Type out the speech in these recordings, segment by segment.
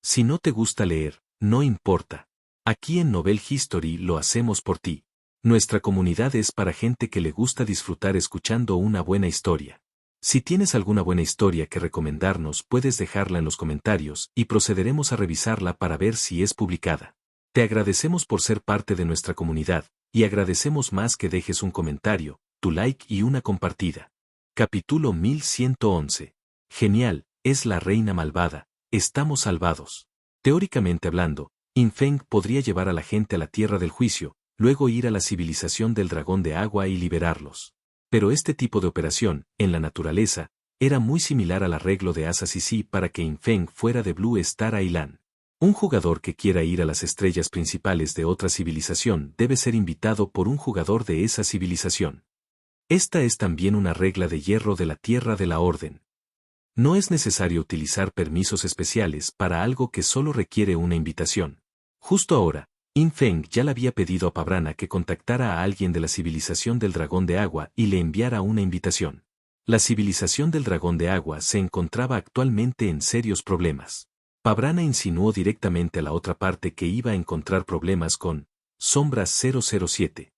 Si no te gusta leer, no importa. Aquí en Novel History lo hacemos por ti. Nuestra comunidad es para gente que le gusta disfrutar escuchando una buena historia. Si tienes alguna buena historia que recomendarnos, puedes dejarla en los comentarios y procederemos a revisarla para ver si es publicada. Te agradecemos por ser parte de nuestra comunidad, y agradecemos más que dejes un comentario, tu like y una compartida. Capítulo 1111. Genial, es la reina malvada, estamos salvados. Teóricamente hablando, Infeng podría llevar a la gente a la tierra del juicio, luego ir a la civilización del dragón de agua y liberarlos. Pero este tipo de operación, en la naturaleza, era muy similar al arreglo de Asa Sisi para que Infeng fuera de Blue Star Island. Un jugador que quiera ir a las estrellas principales de otra civilización debe ser invitado por un jugador de esa civilización. Esta es también una regla de hierro de la Tierra de la Orden. No es necesario utilizar permisos especiales para algo que solo requiere una invitación. Justo ahora, Infeng ya le había pedido a Pabrana que contactara a alguien de la civilización del dragón de agua y le enviara una invitación. La civilización del dragón de agua se encontraba actualmente en serios problemas. Pabrana insinuó directamente a la otra parte que iba a encontrar problemas con Sombras 007.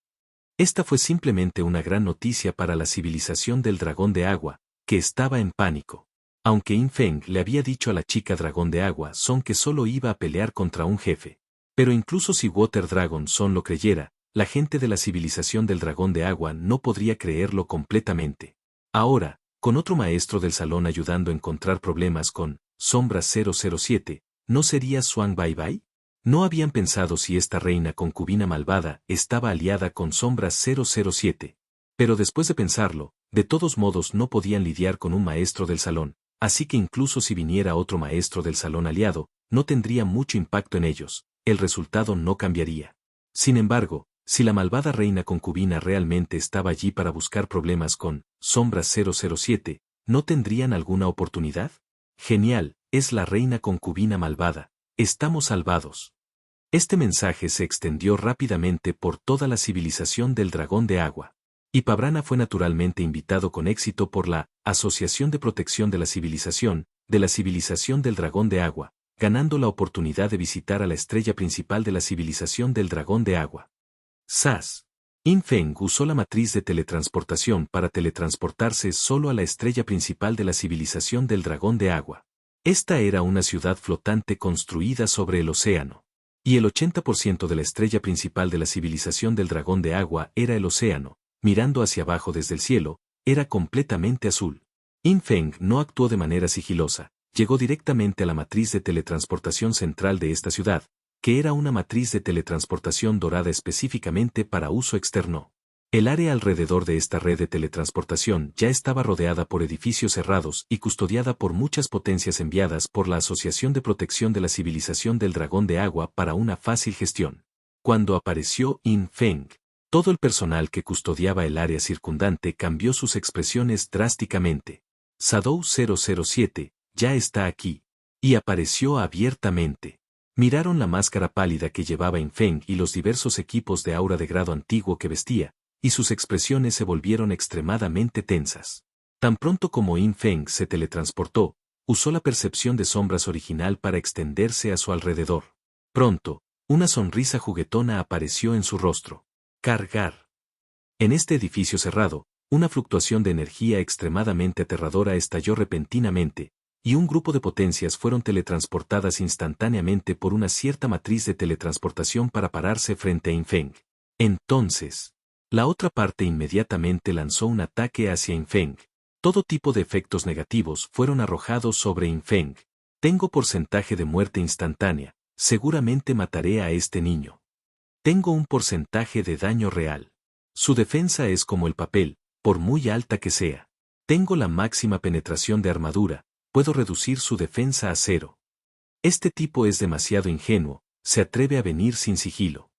Esta fue simplemente una gran noticia para la civilización del dragón de agua, que estaba en pánico. Aunque Infeng le había dicho a la chica dragón de agua Son que solo iba a pelear contra un jefe. Pero incluso si Water Dragon Son lo creyera, la gente de la civilización del dragón de agua no podría creerlo completamente. Ahora, con otro maestro del salón ayudando a encontrar problemas con Sombras 007, ¿no sería Swan Bye Bye? No habían pensado si esta reina concubina malvada estaba aliada con Sombras 007. Pero después de pensarlo, de todos modos no podían lidiar con un maestro del salón, así que incluso si viniera otro maestro del salón aliado, no tendría mucho impacto en ellos, el resultado no cambiaría. Sin embargo, si la malvada reina concubina realmente estaba allí para buscar problemas con Sombras 007, ¿no tendrían alguna oportunidad? Genial, es la reina concubina malvada, estamos salvados. Este mensaje se extendió rápidamente por toda la civilización del dragón de agua. Y Pabrana fue naturalmente invitado con éxito por la Asociación de Protección de la Civilización del Dragón de Agua, ganando la oportunidad de visitar a la estrella principal de la civilización del Dragón de Agua. SAS. Infeng usó la matriz de teletransportación para teletransportarse solo a la estrella principal de la civilización del Dragón de Agua. Esta era una ciudad flotante construida sobre el océano. Y el 80% de la estrella principal de la civilización del Dragón de Agua era el océano. Mirando hacia abajo desde el cielo, era completamente azul. Infeng no actuó de manera sigilosa, llegó directamente a la matriz de teletransportación central de esta ciudad, que era una matriz de teletransportación dorada específicamente para uso externo. El área alrededor de esta red de teletransportación ya estaba rodeada por edificios cerrados y custodiada por muchas potencias enviadas por la Asociación de Protección de la Civilización del Dragón de Agua para una fácil gestión. Cuando apareció Infeng, todo el personal que custodiaba el área circundante cambió sus expresiones drásticamente. Shadow 007, ya está aquí. Y apareció abiertamente. Miraron la máscara pálida que llevaba Infeng y los diversos equipos de aura de grado antiguo que vestía, y sus expresiones se volvieron extremadamente tensas. Tan pronto como Infeng se teletransportó, usó la percepción de sombras original para extenderse a su alrededor. Pronto, una sonrisa juguetona apareció en su rostro. Cargar. En este edificio cerrado, una fluctuación de energía extremadamente aterradora estalló repentinamente, y un grupo de potencias fueron teletransportadas instantáneamente por una cierta matriz de teletransportación para pararse frente a Infeng. Entonces, la otra parte inmediatamente lanzó un ataque hacia Infeng. Todo tipo de efectos negativos fueron arrojados sobre Infeng. Tengo porcentaje de muerte instantánea, seguramente mataré a este niño. Tengo un porcentaje de daño real. Su defensa es como el papel, por muy alta que sea. Tengo la máxima penetración de armadura, puedo reducir su defensa a 0. Este tipo es demasiado ingenuo, se atreve a venir sin sigilo.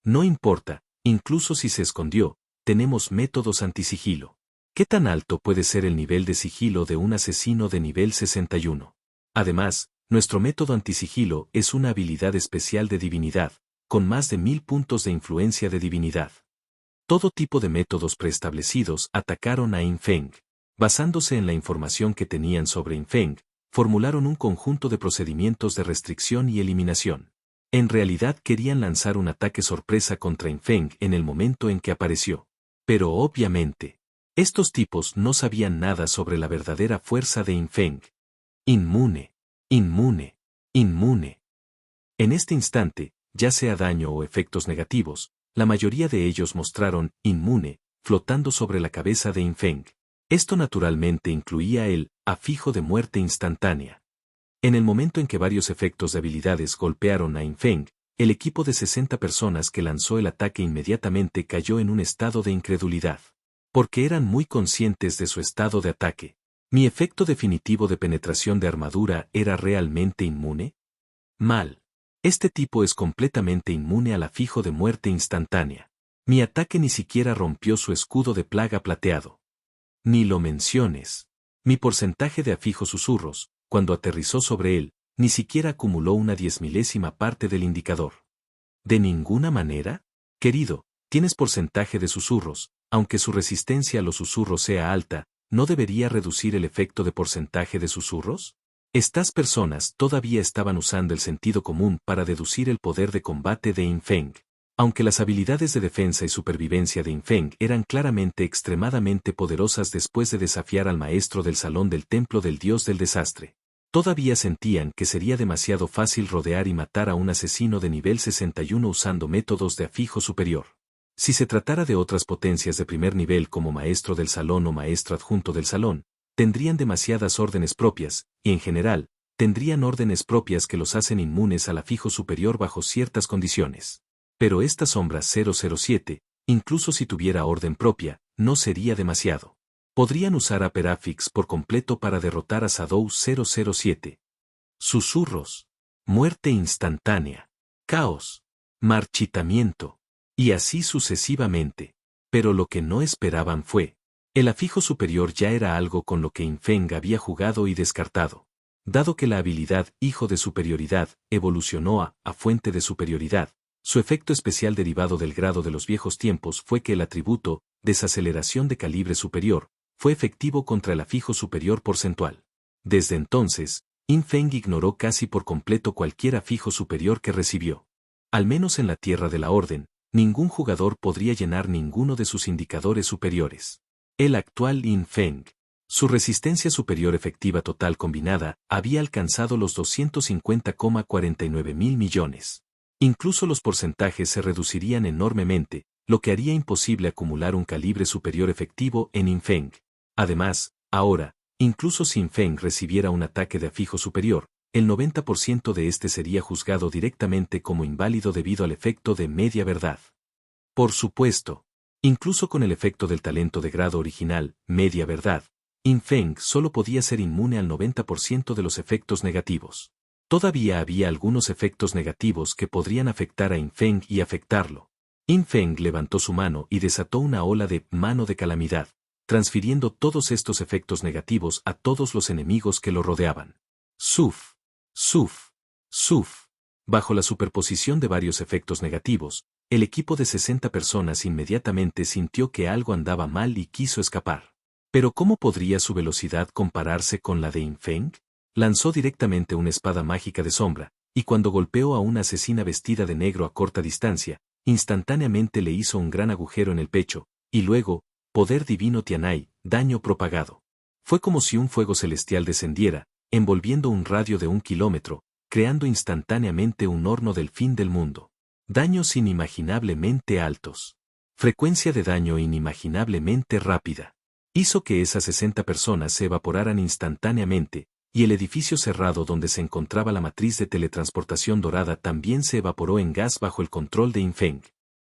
No importa, incluso si se escondió, tenemos métodos antisigilo. ¿Qué tan alto puede ser el nivel de sigilo de un asesino de nivel 61? Además, nuestro método antisigilo es una habilidad especial de divinidad, con más de 1000 puntos de influencia de divinidad. Todo tipo de métodos preestablecidos atacaron a Infeng. Basándose en la información que tenían sobre Infeng, formularon un conjunto de procedimientos de restricción y eliminación. En realidad querían lanzar un ataque sorpresa contra Infeng en el momento en que apareció. Pero obviamente, estos tipos no sabían nada sobre la verdadera fuerza de Infeng. Inmune, inmune, inmune. En este instante, ya sea daño o efectos negativos, la mayoría de ellos mostraron inmune, flotando sobre la cabeza de Infeng. Esto naturalmente incluía el afijo de muerte instantánea. En el momento en que varios efectos de habilidades golpearon a Infeng, el equipo de 60 personas que lanzó el ataque inmediatamente cayó en un estado de incredulidad. Porque eran muy conscientes de su estado de ataque. ¿Mi efecto definitivo de penetración de armadura era realmente inmune? Mal. Este tipo es completamente inmune al afijo de muerte instantánea. Mi ataque ni siquiera rompió su escudo de plaga plateado. Ni lo menciones. Mi porcentaje de afijo susurros, cuando aterrizó sobre él, ni siquiera acumuló una 10.000ª parte del indicador. ¿De ninguna manera? Querido, tienes porcentaje de susurros, aunque su resistencia a los susurros sea alta, ¿no debería reducir el efecto de porcentaje de susurros? Estas personas todavía estaban usando el sentido común para deducir el poder de combate de Infeng. Aunque las habilidades de defensa y supervivencia de Infeng eran claramente extremadamente poderosas después de desafiar al maestro del salón del templo del dios del desastre, todavía sentían que sería demasiado fácil rodear y matar a un asesino de nivel 61 usando métodos de afijo superior. Si se tratara de otras potencias de primer nivel como maestro del salón o maestro adjunto del salón, tendrían demasiadas órdenes propias, y en general, tendrían órdenes propias que los hacen inmunes al afijo superior bajo ciertas condiciones. Pero esta sombra 007, incluso si tuviera orden propia, no sería demasiado. Podrían usar a Perafix por completo para derrotar a Shadow 007. Susurros. Muerte instantánea. Caos. Marchitamiento. Y así sucesivamente. Pero lo que no esperaban fue. El afijo superior ya era algo con lo que Infeng había jugado y descartado. Dado que la habilidad Hijo de Superioridad evolucionó a Fuente de Superioridad, su efecto especial derivado del grado de los viejos tiempos fue que el atributo, desaceleración de calibre superior, fue efectivo contra el afijo superior porcentual. Desde entonces, Infeng ignoró casi por completo cualquier afijo superior que recibió. Al menos en la Tierra de la Orden, ningún jugador podría llenar ninguno de sus indicadores superiores. El actual Infeng, su resistencia superior efectiva total combinada, había alcanzado los 250,49 mil millones. Incluso los porcentajes se reducirían enormemente, lo que haría imposible acumular un calibre superior efectivo en Infeng. Además, ahora, incluso si Infeng recibiera un ataque de afijo superior, el 90% de este sería juzgado directamente como inválido debido al efecto de media verdad. Por supuesto, incluso con el efecto del talento de grado original, media verdad, Infeng solo podía ser inmune al 90% de los efectos negativos. Todavía había algunos efectos negativos que podrían afectar a Infeng y afectarlo. Infeng levantó su mano y desató una ola de mano de calamidad, transfiriendo todos estos efectos negativos a todos los enemigos que lo rodeaban. Suf, suf, suf. Bajo la superposición de varios efectos negativos, el equipo de 60 personas inmediatamente sintió que algo andaba mal y quiso escapar. Pero ¿cómo podría su velocidad compararse con la de Infeng? Lanzó directamente una espada mágica de sombra, y cuando golpeó a una asesina vestida de negro a corta distancia, instantáneamente le hizo un gran agujero en el pecho, y luego, poder divino Tianai, daño propagado. Fue como si un fuego celestial descendiera, envolviendo un radio de 1 kilómetro, creando instantáneamente un horno del fin del mundo. Daños inimaginablemente altos. Frecuencia de daño inimaginablemente rápida. Hizo que esas 60 personas se evaporaran instantáneamente, y el edificio cerrado donde se encontraba la matriz de teletransportación dorada también se evaporó en gas bajo el control de Infeng.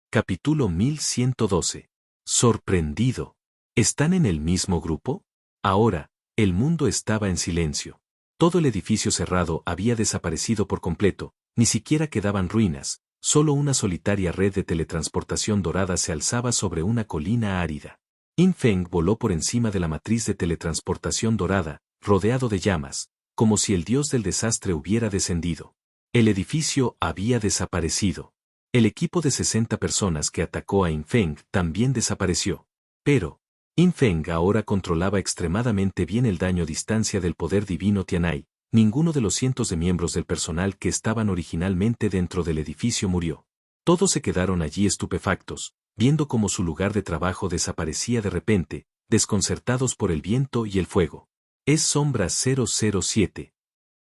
Capítulo 1112. Sorprendido. ¿Están en el mismo grupo? Ahora, el mundo estaba en silencio. Todo el edificio cerrado había desaparecido por completo, ni siquiera quedaban ruinas, solo una solitaria red de teletransportación dorada se alzaba sobre una colina árida. Infeng voló por encima de la matriz de teletransportación dorada, rodeado de llamas, como si el dios del desastre hubiera descendido. El edificio había desaparecido. El equipo de 60 personas que atacó a Infeng también desapareció. Pero, Infeng ahora controlaba extremadamente bien el daño a distancia del poder divino Tianai, ninguno de los cientos de miembros del personal que estaban originalmente dentro del edificio murió. Todos se quedaron allí estupefactos, viendo cómo su lugar de trabajo desaparecía de repente, desconcertados por el viento y el fuego. Es Sombra 007.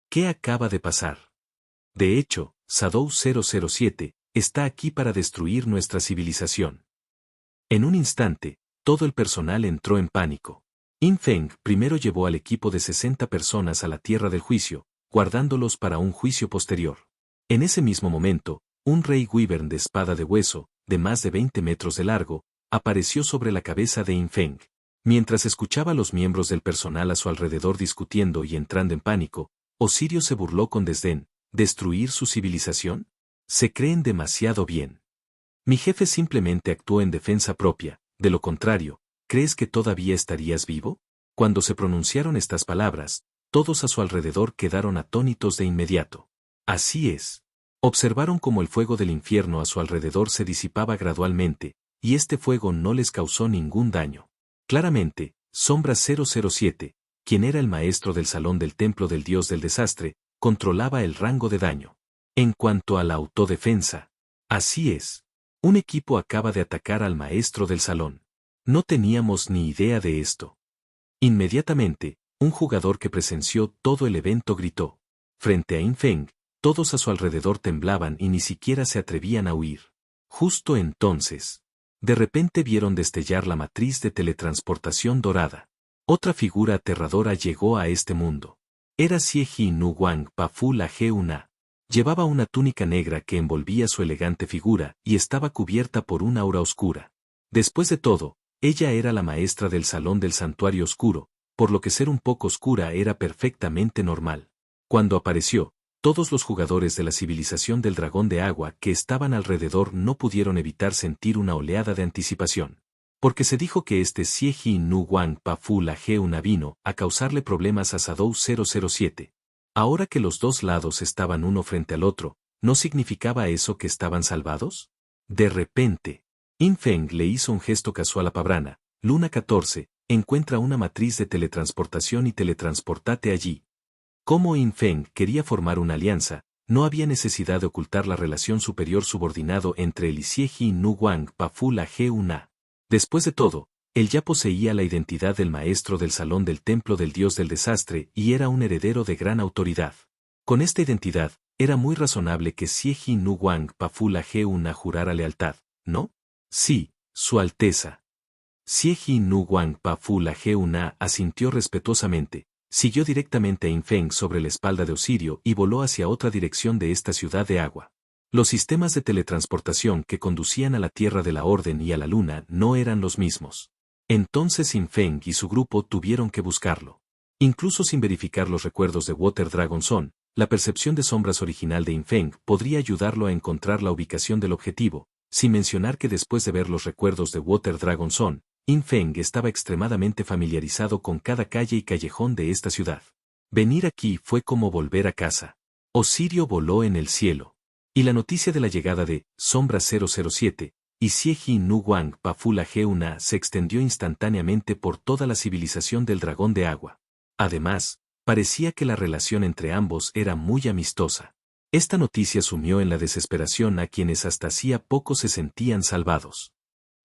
¿Qué acaba de pasar? De hecho, Shadow 007 está aquí para destruir nuestra civilización. En un instante, todo el personal entró en pánico. In Feng primero llevó al equipo de 60 personas a la tierra del juicio, guardándolos para un juicio posterior. En ese mismo momento, un rey wyvern de espada de hueso, de más de 20 metros de largo, apareció sobre la cabeza de In Feng. Mientras escuchaba a los miembros del personal a su alrededor discutiendo y entrando en pánico, Osirio se burló con desdén. ¿Destruir su civilización? Se creen demasiado bien. Mi jefe simplemente actuó en defensa propia, de lo contrario, ¿crees que todavía estarías vivo? Cuando se pronunciaron estas palabras, todos a su alrededor quedaron atónitos de inmediato. Así es. Observaron cómo el fuego del infierno a su alrededor se disipaba gradualmente, y este fuego no les causó ningún daño. Claramente, Sombra 007, quien era el maestro del salón del templo del dios del desastre, controlaba el rango de daño. En cuanto a la autodefensa, así es. Un equipo acaba de atacar al maestro del salón. No teníamos ni idea de esto. Inmediatamente, un jugador que presenció todo el evento gritó. Frente a In Feng, todos a su alrededor temblaban y ni siquiera se atrevían a huir. Justo entonces, de repente vieron destellar la matriz de teletransportación dorada. Otra figura aterradora llegó a este mundo. Era Xie Nu Wang Pa Fu La Ge-una. Llevaba una túnica negra que envolvía su elegante figura y estaba cubierta por una aura oscura. Después de todo, ella era la maestra del salón del santuario oscuro, por lo que ser un poco oscura era perfectamente normal. Cuando apareció, todos los jugadores de la civilización del dragón de agua que estaban alrededor no pudieron evitar sentir una oleada de anticipación. Porque se dijo que este Xie Nu Wang Pa Fu La Ge-una vino a causarle problemas a Shadow 007. Ahora que los dos lados estaban uno frente al otro, ¿no significaba eso que estaban salvados? De repente, In Feng le hizo un gesto casual a Pabrana. Luna 14, encuentra una matriz de teletransportación y teletransportate allí. Como In Feng quería formar una alianza, no había necesidad de ocultar la relación superior subordinado entre él y Xie Nu Wang Pa Fu La Ge-una. Después de todo, él ya poseía la identidad del maestro del salón del templo del dios del desastre y era un heredero de gran autoridad. Con esta identidad, era muy razonable que Xie Nu Wang Pa Fu La Ge-una jurara lealtad, ¿no? Sí, Su Alteza. Xie Nu Wang Pa Fu La Ge-una asintió respetuosamente, siguió directamente a In Feng sobre la espalda de Osirio y voló hacia otra dirección de esta ciudad de agua. Los sistemas de teletransportación que conducían a la Tierra de la Orden y a la Luna no eran los mismos. Entonces In Feng y su grupo tuvieron que buscarlo. Incluso sin verificar los recuerdos de Water Dragon Son, la percepción de sombras original de In Feng podría ayudarlo a encontrar la ubicación del objetivo, sin mencionar que después de ver los recuerdos de Water Dragon Son, In Feng estaba extremadamente familiarizado con cada calle y callejón de esta ciudad. Venir aquí fue como volver a casa. Osirio voló en el cielo. Y la noticia de la llegada de Sombra 007 y Xie Nu Wang Pa Fu La Ge-una se extendió instantáneamente por toda la civilización del dragón de agua. Además, parecía que la relación entre ambos era muy amistosa. Esta noticia sumió en la desesperación a quienes hasta hacía poco se sentían salvados.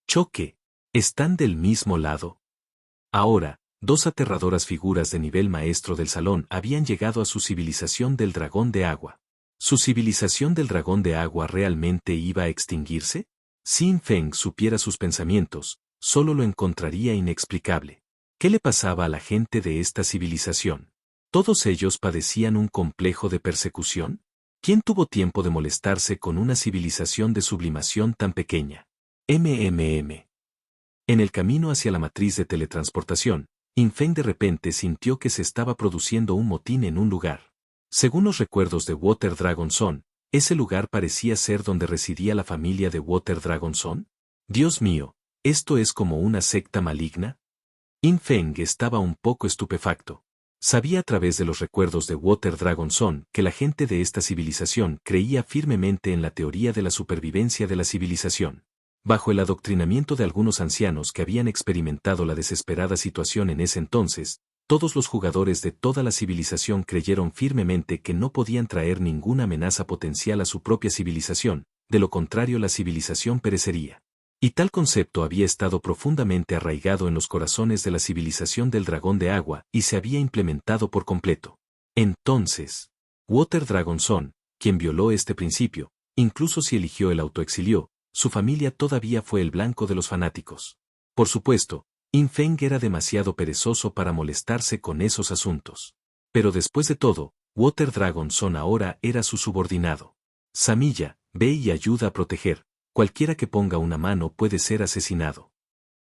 Choque. ¿Están del mismo lado? Ahora, dos aterradoras figuras de nivel maestro del salón habían llegado a su civilización del dragón de agua. ¿Su civilización del dragón de agua realmente iba a extinguirse? Si In Feng supiera sus pensamientos, solo lo encontraría inexplicable. ¿Qué le pasaba a la gente de esta civilización? ¿Todos ellos padecían un complejo de persecución? ¿Quién tuvo tiempo de molestarse con una civilización de sublimación tan pequeña? En el camino hacia la matriz de teletransportación, In Feng de repente sintió que se estaba produciendo un motín en un lugar. Según los recuerdos de Water Dragon Son, ¿ese lugar parecía ser donde residía la familia de Water Dragon Son? Dios mío, ¿esto es como una secta maligna? In Feng estaba un poco estupefacto. Sabía a través de los recuerdos de Water Dragon Son que la gente de esta civilización creía firmemente en la teoría de la supervivencia de la civilización. Bajo el adoctrinamiento de algunos ancianos que habían experimentado la desesperada situación en ese entonces, Todos los jugadores de toda la civilización creyeron firmemente que no podían traer ninguna amenaza potencial a su propia civilización, de lo contrario la civilización perecería. Y tal concepto había estado profundamente arraigado en los corazones de la civilización del dragón de agua y se había implementado por completo. Entonces, Water Dragon Son, quien violó este principio, incluso si eligió el autoexilio, su familia todavía fue el blanco de los fanáticos. Por supuesto, Infeng era demasiado perezoso para molestarse con esos asuntos. Pero después de todo, Water Dragon Son ahora era su subordinado. Samilla, ve y ayuda a proteger. Cualquiera que ponga una mano puede ser asesinado.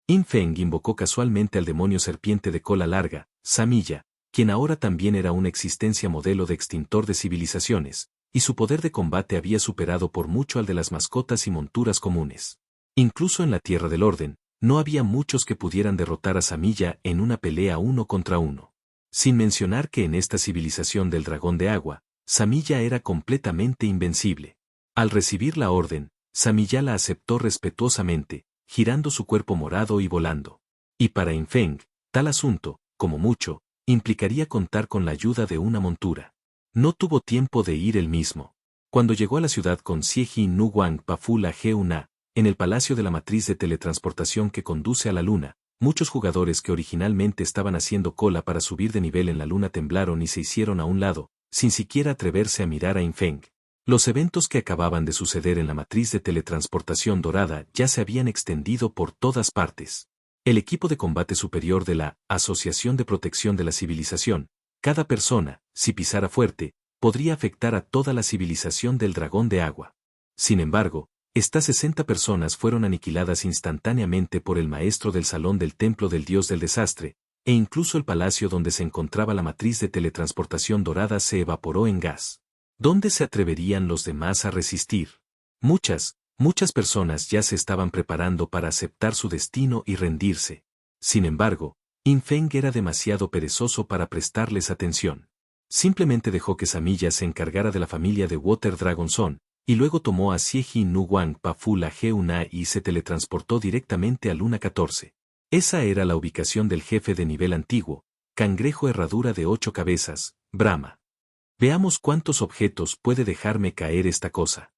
Infeng invocó casualmente al demonio serpiente de cola larga, Samilla, quien ahora también era una existencia modelo de extintor de civilizaciones, y su poder de combate había superado por mucho al de las mascotas y monturas comunes. Incluso en la Tierra del Orden, no había muchos que pudieran derrotar a Samilla en una pelea 1 contra 1. Sin mencionar que en esta civilización del dragón de agua, Samilla era completamente invencible. Al recibir la orden, Samilla la aceptó respetuosamente, girando su cuerpo morado y volando. Y para Infeng, tal asunto, como mucho, implicaría contar con la ayuda de una montura. No tuvo tiempo de ir él mismo. Cuando llegó a la ciudad con Sieji Nu Wang Pafula G1A, en el palacio de la matriz de teletransportación que conduce a la luna, muchos jugadores que originalmente estaban haciendo cola para subir de nivel en la luna temblaron y se hicieron a un lado, sin siquiera atreverse a mirar a Infeng. Los eventos que acababan de suceder en la matriz de teletransportación dorada ya se habían extendido por todas partes. El equipo de combate superior de la Asociación de Protección de la Civilización, cada persona, si pisara fuerte, podría afectar a toda la civilización del dragón de agua. Sin embargo, estas 60 personas fueron aniquiladas instantáneamente por el maestro del salón del templo del dios del desastre, e incluso el palacio donde se encontraba la matriz de teletransportación dorada se evaporó en gas. ¿Dónde se atreverían los demás a resistir? Muchas personas ya se estaban preparando para aceptar su destino y rendirse. Sin embargo, Infeng era demasiado perezoso para prestarles atención. Simplemente dejó que Samilla se encargara de la familia de Water Dragon Son, y luego tomó a Sieji Nu Wang Pafula G1A y se teletransportó directamente a Luna 14. Esa era la ubicación del jefe de nivel antiguo, cangrejo herradura de 8 cabezas, Brahma. Veamos cuántos objetos puede dejarme caer esta cosa.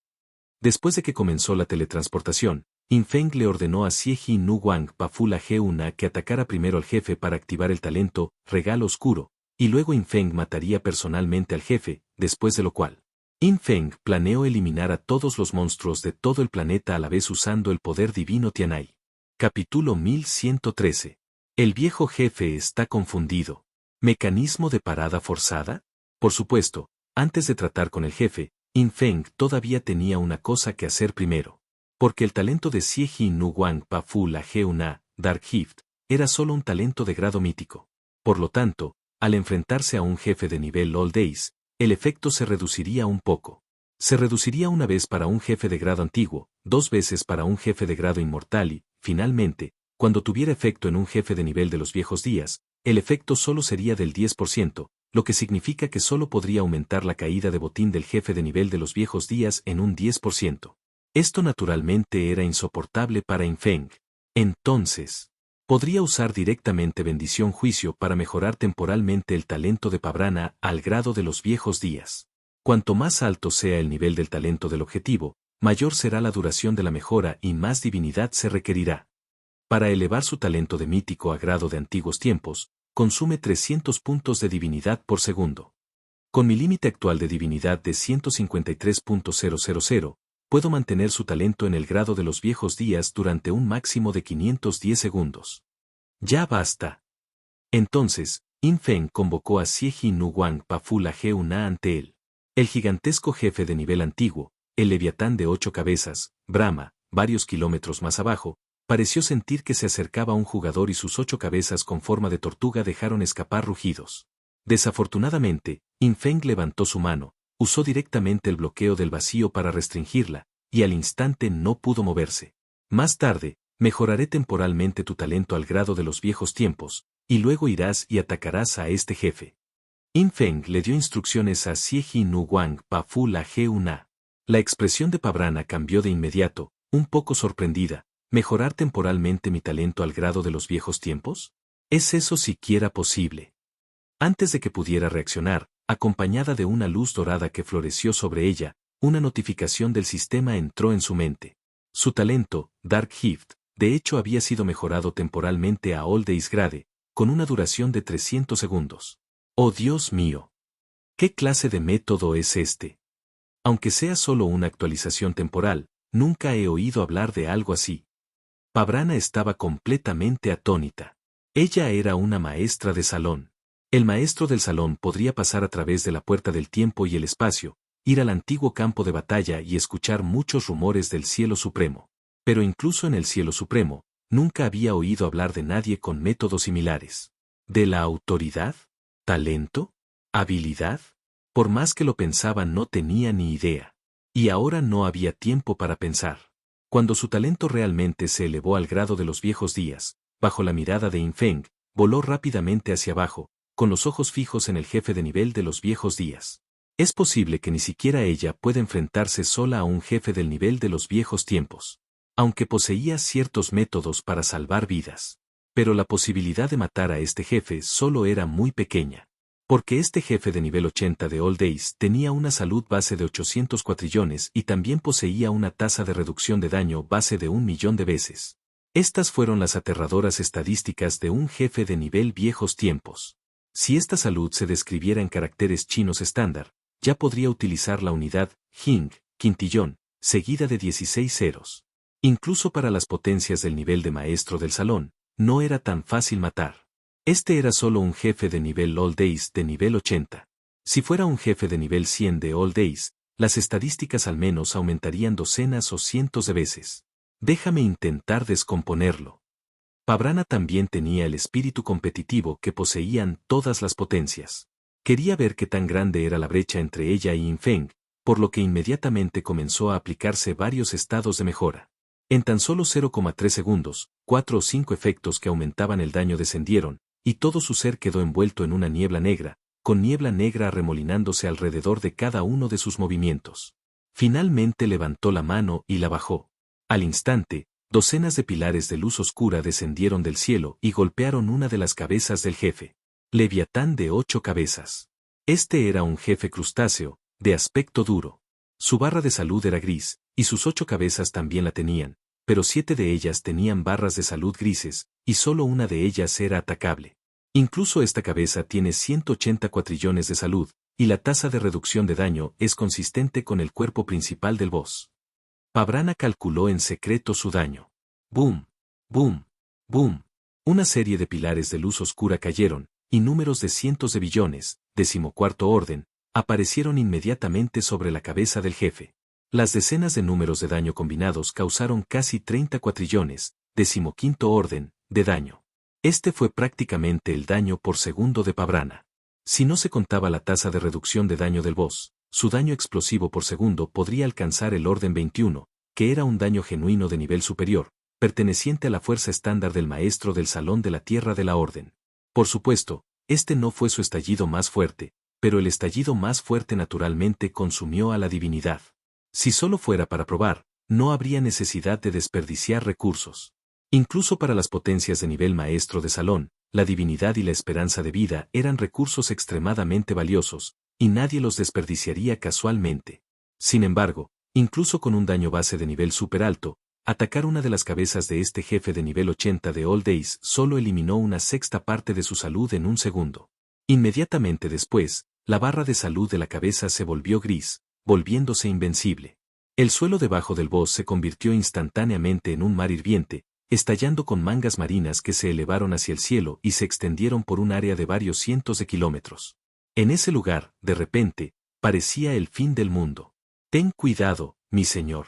Después de que comenzó la teletransportación, Infeng le ordenó a Sieji Nu Wang Pafula G1A que atacara primero al jefe para activar el talento, regalo oscuro, y luego Infeng mataría personalmente al jefe, después de lo cual, Infeng planeó eliminar a todos los monstruos de todo el planeta a la vez usando el poder divino Tianai. Capítulo 1113. El viejo jefe está confundido. ¿Mecanismo de parada forzada? Por supuesto, antes de tratar con el jefe, Infeng todavía tenía una cosa que hacer primero. Porque el talento de Sieji Nu Wang Pafula G1A, Dark Gift, era solo un talento de grado mítico. Por lo tanto, al enfrentarse a un jefe de nivel All Days, el efecto se reduciría un poco. Se reduciría una vez para un jefe de grado antiguo, 2 veces para un jefe de grado inmortal y, finalmente, cuando tuviera efecto en un jefe de nivel de los viejos días, el efecto solo sería del 10%, lo que significa que solo podría aumentar la caída de botín del jefe de nivel de los viejos días en un 10%. Esto naturalmente era insoportable para Infeng. Entonces, podría usar directamente Bendición Juicio para mejorar temporalmente el talento de Pabrana al grado de los viejos días. Cuanto más alto sea el nivel del talento del objetivo, mayor será la duración de la mejora y más divinidad se requerirá. Para elevar su talento de mítico a grado de antiguos tiempos, consume 300 puntos de divinidad por segundo. Con mi límite actual de divinidad de 153.000, puedo mantener su talento en el grado de los viejos días durante un máximo de 510 segundos. Ya basta. Entonces, Infeng convocó a Sieji Nu Wang Pafula G1A ante él. El gigantesco jefe de nivel antiguo, el leviatán de 8 cabezas, Brahma, varios kilómetros más abajo, pareció sentir que se acercaba un jugador y sus 8 cabezas con forma de tortuga dejaron escapar rugidos. Desafortunadamente, Infeng levantó su mano, usó directamente el bloqueo del vacío para restringirla, y al instante no pudo moverse. Más tarde, mejoraré temporalmente tu talento al grado de los viejos tiempos, y luego irás y atacarás a este jefe. Infeng le dio instrucciones a Sieji Nu Wang Pafula G1A. La expresión de Pabrana cambió de inmediato, un poco sorprendida. ¿Mejorar temporalmente mi talento al grado de los viejos tiempos? ¿Es eso siquiera posible? Antes de que pudiera reaccionar, acompañada de una luz dorada que floreció sobre ella, una notificación del sistema entró en su mente. Su talento, Dark Gift, de hecho había sido mejorado temporalmente a All Days Grade, con una duración de 300 segundos. ¡Oh Dios mío! ¿Qué clase de método es este? Aunque sea solo una actualización temporal, nunca he oído hablar de algo así. Pabrana estaba completamente atónita. Ella era una maestra de salón. El maestro del salón podría pasar a través de la puerta del tiempo y el espacio, ir al antiguo campo de batalla y escuchar muchos rumores del cielo supremo. Pero incluso en el cielo supremo, nunca había oído hablar de nadie con métodos similares. ¿De la autoridad? ¿Talento? ¿Habilidad? Por más que lo pensaba no tenía ni idea. Y ahora no había tiempo para pensar. Cuando su talento realmente se elevó al grado de los viejos días, bajo la mirada de Infeng, voló rápidamente hacia abajo, con los ojos fijos en el jefe de nivel de los viejos días. Es posible que ni siquiera ella pueda enfrentarse sola a un jefe del nivel de los viejos tiempos. Aunque poseía ciertos métodos para salvar vidas. Pero la posibilidad de matar a este jefe solo era muy pequeña. Porque este jefe de nivel 80 de All Days tenía una salud base de 800 cuatrillones y también poseía una tasa de reducción de daño base de 1.000.000 de veces. Estas fueron las aterradoras estadísticas de un jefe de nivel viejos tiempos. Si esta salud se describiera en caracteres chinos estándar, ya podría utilizar la unidad Jing, quintillón, seguida de 16 ceros. Incluso para las potencias del nivel de maestro del salón, no era tan fácil matar. Este era solo un jefe de nivel All Days de nivel 80. Si fuera un jefe de nivel 100 de All Days, las estadísticas al menos aumentarían docenas o cientos de veces. Déjame intentar descomponerlo. Pabrana también tenía el espíritu competitivo que poseían todas las potencias. Quería ver qué tan grande era la brecha entre ella y Infeng, por lo que inmediatamente comenzó a aplicarse varios estados de mejora. En tan solo 0,3 segundos, 4 o 5 efectos que aumentaban el daño descendieron, y todo su ser quedó envuelto en una niebla negra, con niebla negra arremolinándose alrededor de cada uno de sus movimientos. Finalmente levantó la mano y la bajó. Al instante, docenas de pilares de luz oscura descendieron del cielo y golpearon una de las cabezas del jefe. Leviatán de 8 cabezas. Este era un jefe crustáceo, de aspecto duro. Su barra de salud era gris, y sus 8 cabezas también la tenían, pero 7 de ellas tenían barras de salud grises, y solo una de ellas era atacable. Incluso esta cabeza tiene 180 cuatrillones de salud, y la tasa de reducción de daño es consistente con el cuerpo principal del boss. Pabrana calculó en secreto su daño. Boom, boom, boom. Una serie de pilares de luz oscura cayeron, y números de cientos de billones, 14º orden, aparecieron inmediatamente sobre la cabeza del jefe. Las decenas de números de daño combinados causaron casi 30 cuatrillones, 15º orden, de daño. Este fue prácticamente el daño por segundo de Pabrana. Si no se contaba la tasa de reducción de daño del boss, su daño explosivo por segundo podría alcanzar el orden 21, que era un daño genuino de nivel superior, perteneciente a la fuerza estándar del maestro del Salón de la Tierra de la Orden. Por supuesto, este no fue su estallido más fuerte, pero el estallido más fuerte naturalmente consumió a la divinidad. Si solo fuera para probar, no habría necesidad de desperdiciar recursos. Incluso para las potencias de nivel maestro de salón, la divinidad y la esperanza de vida eran recursos extremadamente valiosos, y nadie los desperdiciaría casualmente. Sin embargo, incluso con un daño base de nivel super alto, atacar una de las cabezas de este jefe de nivel 80 de All Days solo eliminó una sexta parte de su salud en un segundo. Inmediatamente después, la barra de salud de la cabeza se volvió gris, volviéndose invencible. El suelo debajo del boss se convirtió instantáneamente en un mar hirviente, estallando con mangas marinas que se elevaron hacia el cielo y se extendieron por un área de varios cientos de kilómetros. En ese lugar, de repente, parecía el fin del mundo. Ten cuidado, mi señor.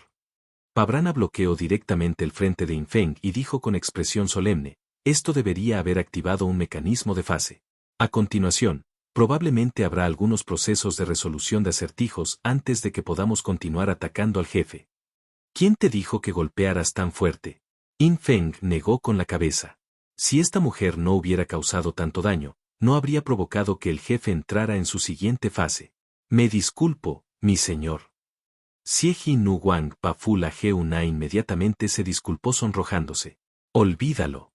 Pabrana bloqueó directamente el frente de Infeng y dijo con expresión solemne, esto debería haber activado un mecanismo de fase. A continuación, probablemente habrá algunos procesos de resolución de acertijos antes de que podamos continuar atacando al jefe. ¿Quién te dijo que golpearas tan fuerte? Infeng negó con la cabeza. Si esta mujer no hubiera causado tanto daño, no habría provocado que el jefe entrara en su siguiente fase. Me disculpo, mi señor. Xieji Nu Wang Pafula Geuna inmediatamente se disculpó sonrojándose. Olvídalo.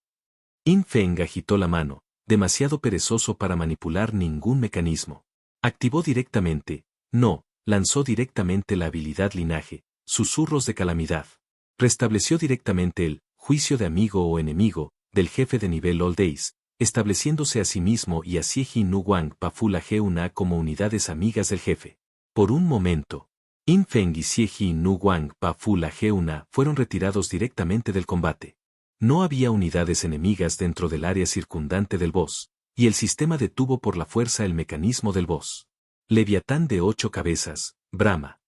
Infeng agitó la mano, demasiado perezoso para manipular ningún mecanismo. Activó directamente, no, lanzó directamente la habilidad linaje, susurros de calamidad. Restableció directamente el juicio de amigo o enemigo del jefe de nivel All Days, estableciéndose a sí mismo y a Xieji Nu Wang Pafula Ge-una como unidades amigas del jefe. Por un momento, In Feng y Xieji Nu Wang Pafula Ge-una fueron retirados directamente del combate. No había unidades enemigas dentro del área circundante del boss, y el sistema detuvo por la fuerza el mecanismo del boss. Leviatán de 8 cabezas, Brahma.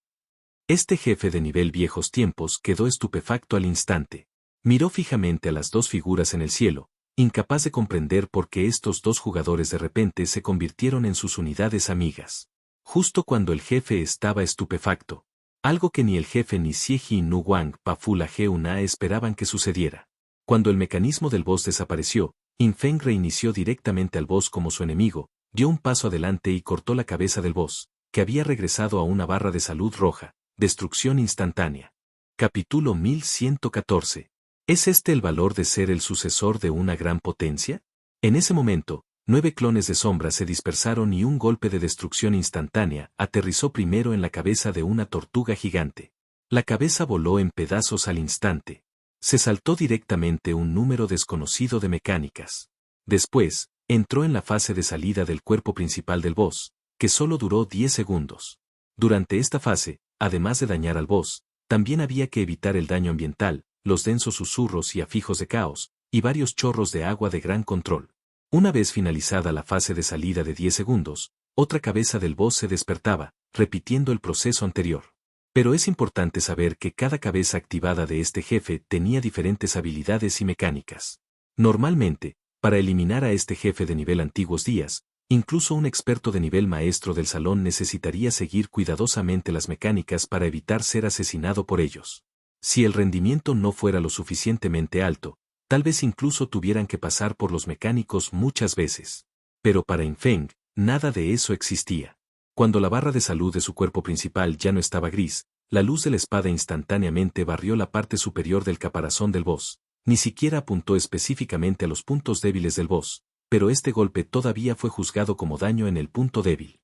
Este jefe de nivel viejos tiempos quedó estupefacto al instante. Miró fijamente a las dos figuras en el cielo, incapaz de comprender por qué estos dos jugadores de repente se convirtieron en sus unidades amigas. Justo cuando el jefe estaba estupefacto. Algo que ni el jefe ni Xieji Nu Wang Pafula Ge-una esperaban que sucediera. Cuando el mecanismo del boss desapareció, In Feng reinició directamente al boss como su enemigo, dio un paso adelante y cortó la cabeza del boss, que había regresado a una barra de salud roja. Destrucción instantánea. Capítulo 1114. ¿Es este el valor de ser el sucesor de una gran potencia? En ese momento, 9 clones de sombra se dispersaron y un golpe de destrucción instantánea aterrizó primero en la cabeza de una tortuga gigante. La cabeza voló en pedazos al instante. Se saltó directamente un número desconocido de mecánicas. Después, entró en la fase de salida del cuerpo principal del boss, que solo duró 10 segundos. Durante esta fase, además de dañar al boss, también había que evitar el daño ambiental, los densos susurros y afijos de caos, y varios chorros de agua de gran control. Una vez finalizada la fase de salida de 10 segundos, otra cabeza del boss se despertaba, repitiendo el proceso anterior. Pero es importante saber que cada cabeza activada de este jefe tenía diferentes habilidades y mecánicas. Normalmente, para eliminar a este jefe de nivel antiguos días, incluso un experto de nivel maestro del salón necesitaría seguir cuidadosamente las mecánicas para evitar ser asesinado por ellos. Si el rendimiento no fuera lo suficientemente alto, tal vez incluso tuvieran que pasar por los mecánicos muchas veces. Pero para In Feng, nada de eso existía. Cuando la barra de salud de su cuerpo principal ya no estaba gris, la luz de la espada instantáneamente barrió la parte superior del caparazón del boss. Ni siquiera apuntó específicamente a los puntos débiles del boss, pero este golpe todavía fue juzgado como daño en el punto débil.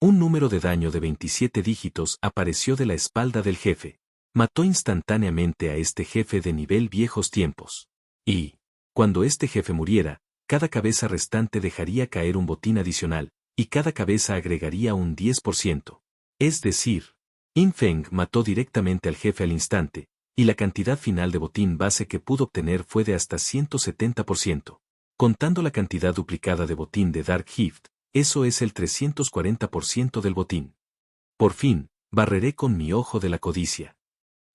Un número de daño de 27 dígitos apareció de la espalda del jefe. Mató instantáneamente a este jefe de nivel viejos tiempos. Y, cuando este jefe muriera, cada cabeza restante dejaría caer un botín adicional, y cada cabeza agregaría un 10%. Es decir, In Feng mató directamente al jefe al instante, y la cantidad final de botín base que pudo obtener fue de hasta 170%. Contando la cantidad duplicada de botín de Dark Gift, eso es el 340% del botín. Por fin, barreré con mi ojo de la codicia.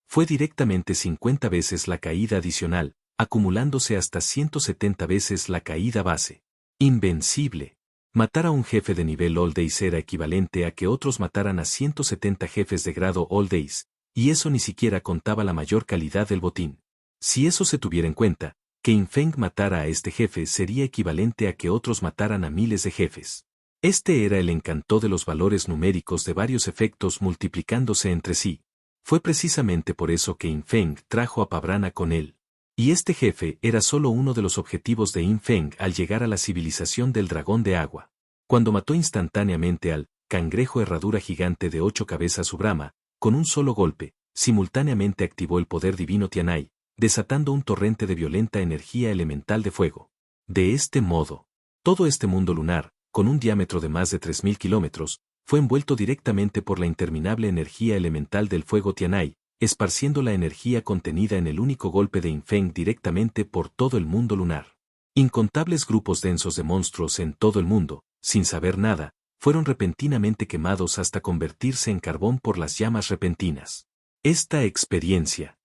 Fue directamente 50 veces la caída adicional, acumulándose hasta 170 veces la caída base. Invencible. Matar a un jefe de nivel All Days era equivalente a que otros mataran a 170 jefes de grado All Days, y eso ni siquiera contaba la mayor calidad del botín. Si eso se tuviera en cuenta, que In Feng matara a este jefe sería equivalente a que otros mataran a miles de jefes. Este era el encanto de los valores numéricos de varios efectos multiplicándose entre sí. Fue precisamente por eso que In Feng trajo a Pabrana con él. Y este jefe era solo uno de los objetivos de In Feng al llegar a la civilización del dragón de agua. Cuando mató instantáneamente al cangrejo herradura gigante de 8 cabezas Subrama, con un solo golpe, simultáneamente activó el poder divino Tianai, desatando un torrente de violenta energía elemental de fuego. De este modo, todo este mundo lunar, con un diámetro de más de 3000 kilómetros, fue envuelto directamente por la interminable energía elemental del fuego Tianai, esparciendo la energía contenida en el único golpe de In Feng directamente por todo el mundo lunar. Incontables grupos densos de monstruos en todo el mundo, sin saber nada, fueron repentinamente quemados hasta convertirse en carbón por las llamas repentinas. Esta experiencia.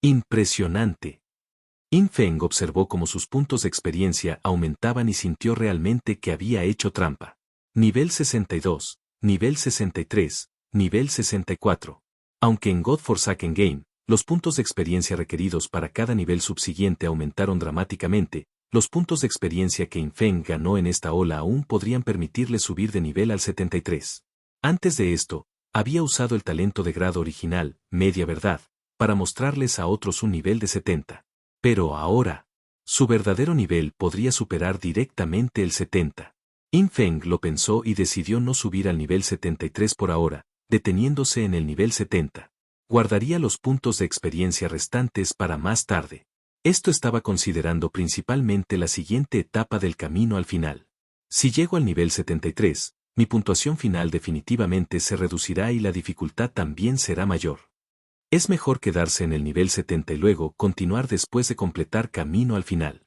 Impresionante. In Feng observó cómo sus puntos de experiencia aumentaban y sintió realmente que había hecho trampa. Nivel 62, nivel 63, nivel 64. Aunque en God Forsaken Game, los puntos de experiencia requeridos para cada nivel subsiguiente aumentaron dramáticamente, los puntos de experiencia que In Feng ganó en esta ola aún podrían permitirle subir de nivel al 73. Antes de esto, había usado el talento de grado original, Media Verdad, para mostrarles a otros un nivel de 70. Pero ahora, Su verdadero nivel podría superar directamente el 70. Yin Feng lo pensó y decidió no subir al nivel 73 por ahora, deteniéndose en el nivel 70. Guardaría los puntos de experiencia restantes para más tarde. Esto estaba considerando principalmente la siguiente etapa del camino al final. Si llego al nivel 73, mi puntuación final definitivamente se reducirá y la dificultad también será mayor. Es mejor quedarse en el nivel 70 y luego continuar después de completar camino al final.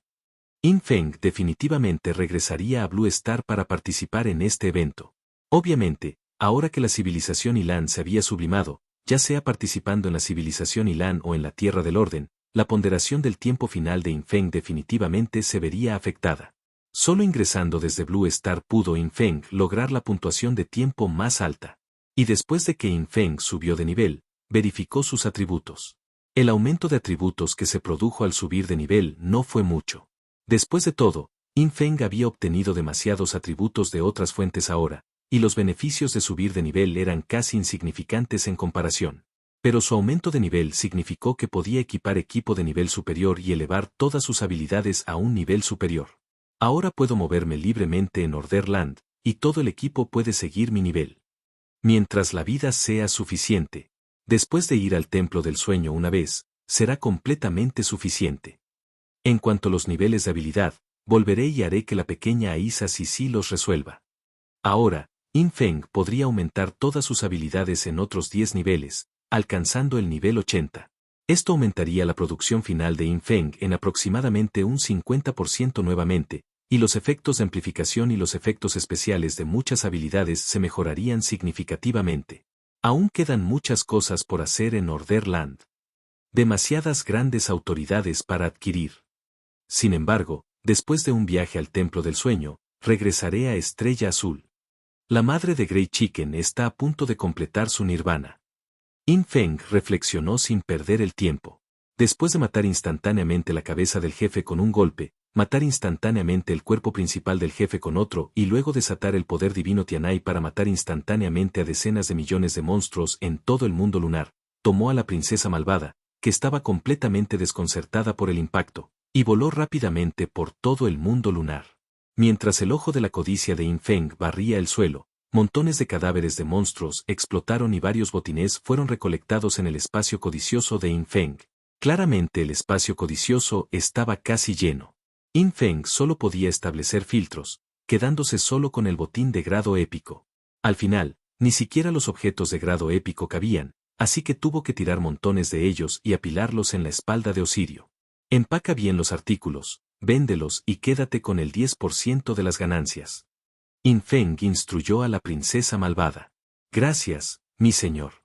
Yin Feng definitivamente regresaría a Blue Star para participar en este evento. Obviamente, ahora que la civilización Ilan se había sublimado, ya sea participando en la civilización Ilan o en la Tierra del Orden, la ponderación del tiempo final de Yin Feng definitivamente se vería afectada. Solo ingresando desde Blue Star pudo Yin Feng lograr la puntuación de tiempo más alta. Y después de que Yin Feng subió de nivel, verificó sus atributos. El aumento de atributos que se produjo al subir de nivel no fue mucho. Después de todo, Yin Feng había obtenido demasiados atributos de otras fuentes ahora, y los beneficios de subir de nivel eran casi insignificantes en comparación. Pero su aumento de nivel significó que podía equipar equipo de nivel superior y elevar todas sus habilidades a un nivel superior. Ahora puedo moverme libremente en Orderland, y todo el equipo puede seguir mi nivel. Mientras la vida sea suficiente. Después de ir al templo del sueño una vez, será completamente suficiente. En cuanto a los niveles de habilidad, volveré y haré que la pequeña Aisa Sisi los resuelva. Ahora, Yin Feng podría aumentar todas sus habilidades en otros 10 niveles, alcanzando el nivel 80. Esto aumentaría la producción final de Yin Feng en aproximadamente un 50% nuevamente, y los efectos de amplificación y los efectos especiales de muchas habilidades se mejorarían significativamente. Aún quedan muchas cosas por hacer en Orderland. Demasiadas grandes autoridades para adquirir. Sin embargo, después de un viaje al Templo del Sueño, regresaré a Estrella Azul. La madre de Grey Chicken está a punto de completar su nirvana. Yin Feng reflexionó sin perder el tiempo. Después de matar instantáneamente la cabeza del jefe con un golpe, matar instantáneamente el cuerpo principal del jefe con otro y luego desatar el poder divino Tianai para matar instantáneamente a decenas de millones de monstruos en todo el mundo lunar, tomó a la princesa malvada, que estaba completamente desconcertada por el impacto, y voló rápidamente por todo el mundo lunar. Mientras el ojo de la codicia de Yin Feng barría el suelo, montones de cadáveres de monstruos explotaron y varios botines fueron recolectados en el espacio codicioso de Yin Feng. Claramente el espacio codicioso estaba casi lleno. Yin Feng solo podía establecer filtros, quedándose solo con el botín de grado épico. Al final, ni siquiera los objetos de grado épico cabían, así que tuvo que tirar montones de ellos y apilarlos en la espalda de Osirio. Empaca bien los artículos, véndelos y quédate con el 10% de las ganancias. Yin Feng instruyó a la princesa malvada. Gracias, mi señor.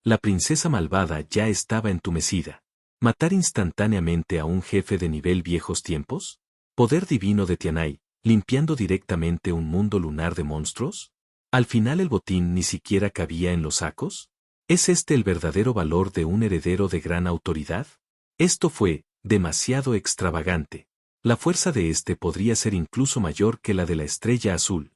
La princesa malvada ya estaba entumecida. ¿Matar instantáneamente a un jefe de nivel viejos tiempos? ¿Poder divino de Tianai, limpiando directamente un mundo lunar de monstruos? ¿Al final el botín ni siquiera cabía en los sacos? ¿Es este el verdadero valor de un heredero de gran autoridad? Esto fue demasiado extravagante. La fuerza de este podría ser incluso mayor que la de la Estrella Azul.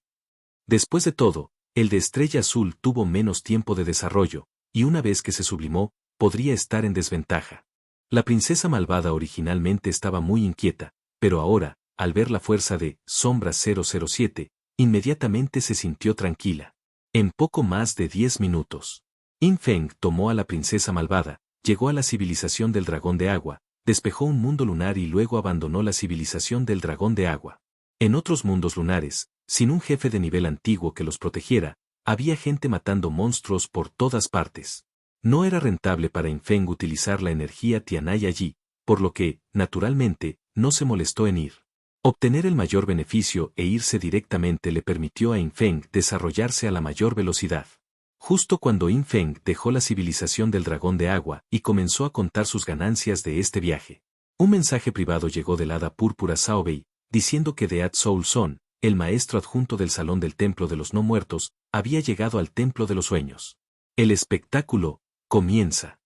Después de todo, el de Estrella Azul tuvo menos tiempo de desarrollo, y una vez que se sublimó, podría estar en desventaja. La princesa malvada originalmente estaba muy inquieta, pero ahora, al ver la fuerza de Sombra 007, inmediatamente se sintió tranquila. En poco más de 10 minutos, Yin Feng tomó a la princesa malvada, llegó a la civilización del dragón de agua, despejó un mundo lunar y luego abandonó la civilización del dragón de agua. En otros mundos lunares, sin un jefe de nivel antiguo que los protegiera, había gente matando monstruos por todas partes. No era rentable para Yin Feng utilizar la energía Tianai allí, por lo que, naturalmente, no se molestó en ir. Obtener el mayor beneficio e irse directamente le permitió a Yin Feng desarrollarse a la mayor velocidad. Justo cuando Yin Feng dejó la civilización del dragón de agua y comenzó a contar sus ganancias de este viaje, un mensaje privado llegó del hada púrpura Saobei, diciendo que Dead Soul Son, el maestro adjunto del Salón del Templo de los No Muertos, había llegado al Templo de los Sueños. El espectáculo comienza.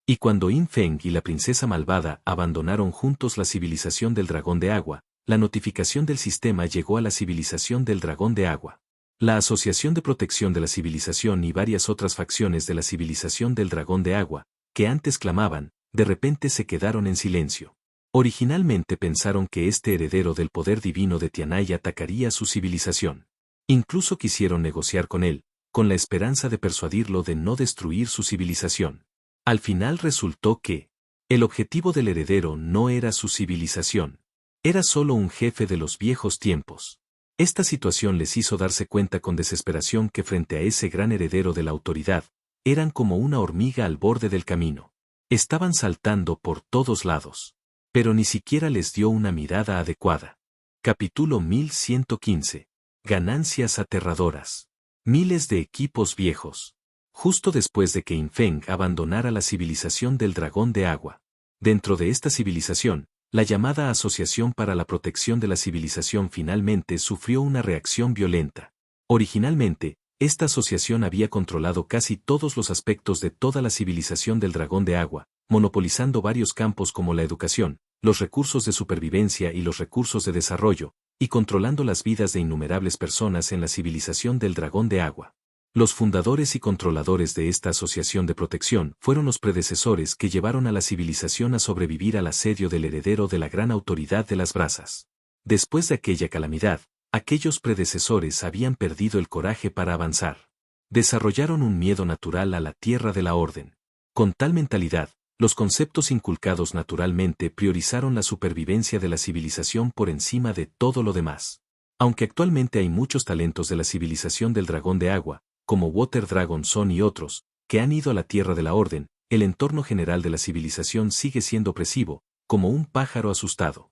Y cuando Yin Feng y la princesa malvada abandonaron juntos la civilización del dragón de agua, la notificación del sistema llegó a la civilización del dragón de agua. La Asociación de Protección de la Civilización y varias otras facciones de la civilización del dragón de agua, que antes clamaban, de repente se quedaron en silencio. Originalmente pensaron que este heredero del poder divino de Tianai atacaría su civilización. Incluso quisieron negociar con él, con la esperanza de persuadirlo de no destruir su civilización. Al final resultó que el objetivo del heredero no era su civilización. Era solo un jefe de los viejos tiempos. Esta situación les hizo darse cuenta con desesperación que frente a ese gran heredero de la autoridad, eran como una hormiga al borde del camino. Estaban saltando por todos lados. Pero ni siquiera les dio una mirada adecuada. Capítulo 1115. Ganancias aterradoras. Miles de equipos viejos. Justo después de que Infeng abandonara la civilización del dragón de agua. Dentro de esta civilización, la llamada Asociación para la Protección de la Civilización finalmente sufrió una reacción violenta. Originalmente, esta asociación había controlado casi todos los aspectos de toda la civilización del dragón de agua, monopolizando varios campos como la educación, los recursos de supervivencia y los recursos de desarrollo, y controlando las vidas de innumerables personas en la civilización del dragón de agua. Los fundadores y controladores de esta asociación de protección fueron los predecesores que llevaron a la civilización a sobrevivir al asedio del heredero de la gran autoridad de las brasas. Después de aquella calamidad, aquellos predecesores habían perdido el coraje para avanzar. Desarrollaron un miedo natural a la tierra de la orden. Con tal mentalidad, los conceptos inculcados naturalmente priorizaron la supervivencia de la civilización por encima de todo lo demás. Aunque actualmente hay muchos talentos de la civilización del dragón de agua, como Water Dragon Son y otros, que han ido a la tierra de la orden, el entorno general de la civilización sigue siendo opresivo, como un pájaro asustado.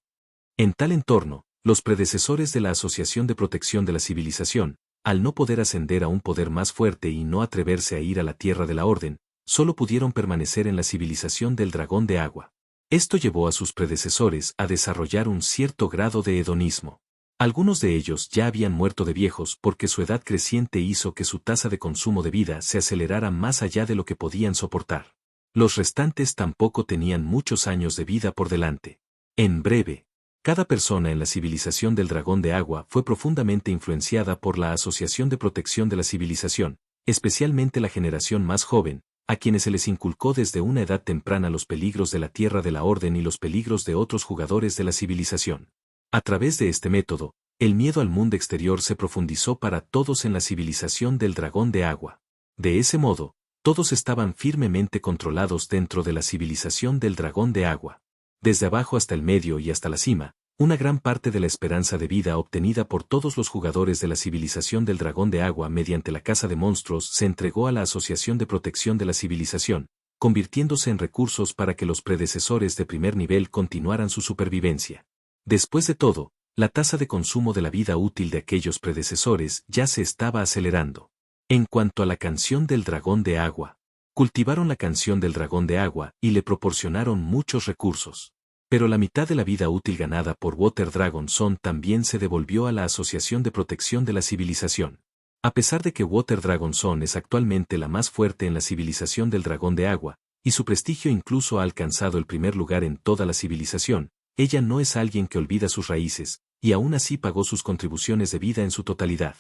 En tal entorno, los predecesores de la Asociación de Protección de la Civilización, al no poder ascender a un poder más fuerte y no atreverse a ir a la tierra de la orden, solo pudieron permanecer en la civilización del dragón de agua. Esto llevó a sus predecesores a desarrollar un cierto grado de hedonismo. Algunos de ellos ya habían muerto de viejos porque su edad creciente hizo que su tasa de consumo de vida se acelerara más allá de lo que podían soportar. Los restantes tampoco tenían muchos años de vida por delante. En breve, cada persona en la civilización del dragón de agua fue profundamente influenciada por la Asociación de Protección de la Civilización, especialmente la generación más joven, a quienes se les inculcó desde una edad temprana los peligros de la tierra de la orden y los peligros de otros jugadores de la civilización. A través de este método, el miedo al mundo exterior se profundizó para todos en la civilización del dragón de agua. De ese modo, todos estaban firmemente controlados dentro de la civilización del dragón de agua. Desde abajo hasta el medio y hasta la cima, una gran parte de la esperanza de vida obtenida por todos los jugadores de la civilización del dragón de agua mediante la caza de monstruos se entregó a la Asociación de Protección de la Civilización, convirtiéndose en recursos para que los predecesores de primer nivel continuaran su supervivencia. Después de todo, la tasa de consumo de la vida útil de aquellos predecesores ya se estaba acelerando. En cuanto a la canción del dragón de agua, cultivaron la canción del dragón de agua y le proporcionaron muchos recursos. Pero la mitad de la vida útil ganada por Water Dragon Son también se devolvió a la Asociación de Protección de la Civilización. A pesar de que Water Dragon Son es actualmente la más fuerte en la civilización del dragón de agua, y su prestigio incluso ha alcanzado el primer lugar en toda la civilización, ella no es alguien que olvida sus raíces, y aún así pagó sus contribuciones de vida en su totalidad.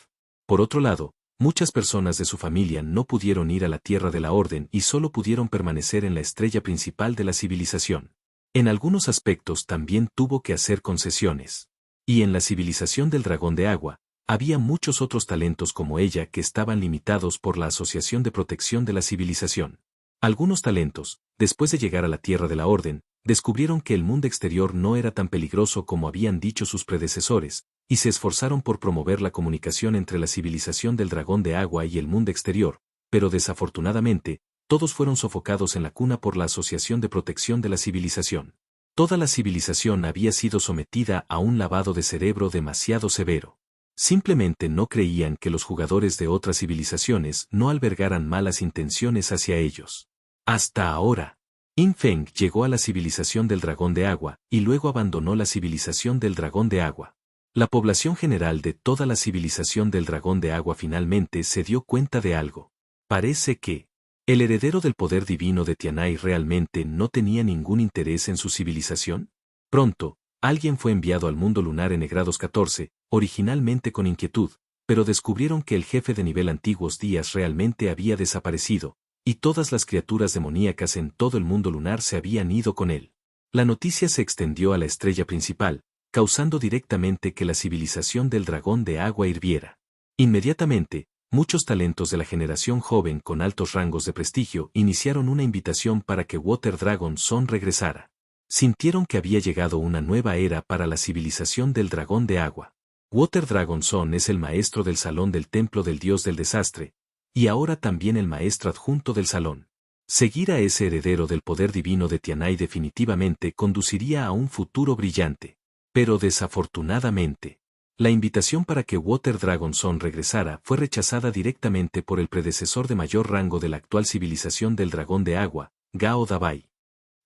Por otro lado, muchas personas de su familia no pudieron ir a la tierra de la orden y solo pudieron permanecer en la estrella principal de la civilización. En algunos aspectos también tuvo que hacer concesiones. Y en la civilización del dragón de agua, había muchos otros talentos como ella que estaban limitados por la Asociación de Protección de la Civilización. Algunos talentos, después de llegar a la tierra de la orden, descubrieron que el mundo exterior no era tan peligroso como habían dicho sus predecesores, y se esforzaron por promover la comunicación entre la civilización del dragón de agua y el mundo exterior, pero desafortunadamente, todos fueron sofocados en la cuna por la Asociación de Protección de la Civilización. Toda la civilización había sido sometida a un lavado de cerebro demasiado severo. Simplemente no creían que los jugadores de otras civilizaciones no albergaran malas intenciones hacia ellos. Hasta ahora, Infeng llegó a la civilización del dragón de agua y luego abandonó la civilización del dragón de agua. La población general de toda la civilización del dragón de agua finalmente se dio cuenta de algo. Parece que el heredero del poder divino de Tianai realmente no tenía ningún interés en su civilización. Pronto, alguien fue enviado al mundo lunar en grados 14, originalmente con inquietud, pero descubrieron que el jefe de nivel antiguos días realmente había desaparecido, y todas las criaturas demoníacas en todo el mundo lunar se habían ido con él. La noticia se extendió a la estrella principal, causando directamente que la civilización del dragón de agua hirviera. Inmediatamente, muchos talentos de la generación joven con altos rangos de prestigio iniciaron una invitación para que Water Dragon Son regresara. Sintieron que había llegado una nueva era para la civilización del dragón de agua. Water Dragon Son es el maestro del salón del templo del dios del desastre, y ahora también el maestro adjunto del salón. Seguir a ese heredero del poder divino de Tianai definitivamente conduciría a un futuro brillante. Pero desafortunadamente, la invitación para que Water Dragon Son regresara fue rechazada directamente por el predecesor de mayor rango de la actual civilización del dragón de agua, Gao Dabai.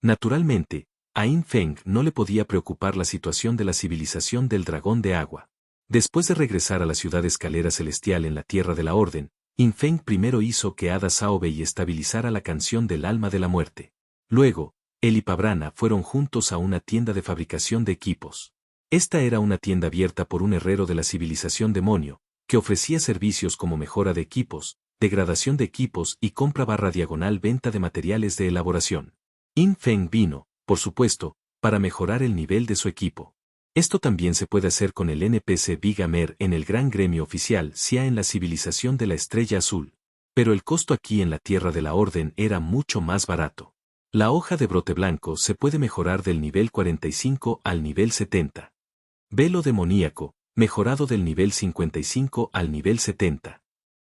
Naturalmente, a In Feng no le podía preocupar la situación de la civilización del dragón de agua. Después de regresar a la ciudad escalera celestial en la Tierra de la Orden, In Feng primero hizo que Ada Saobei estabilizara la canción del alma de la muerte. Luego, él y Pabrana fueron juntos a una tienda de fabricación de equipos. Esta era una tienda abierta por un herrero de la civilización demonio, que ofrecía servicios como mejora de equipos, degradación de equipos y compra/venta de materiales de elaboración. In Feng vino, por supuesto, para mejorar el nivel de su equipo. Esto también se puede hacer con el NPC Big Amer en el gran gremio oficial SIA en la civilización de la Estrella Azul. Pero el costo aquí en la Tierra de la Orden era mucho más barato. La hoja de brote blanco se puede mejorar del nivel 45 al nivel 70. Velo demoníaco, mejorado del nivel 55 al nivel 70.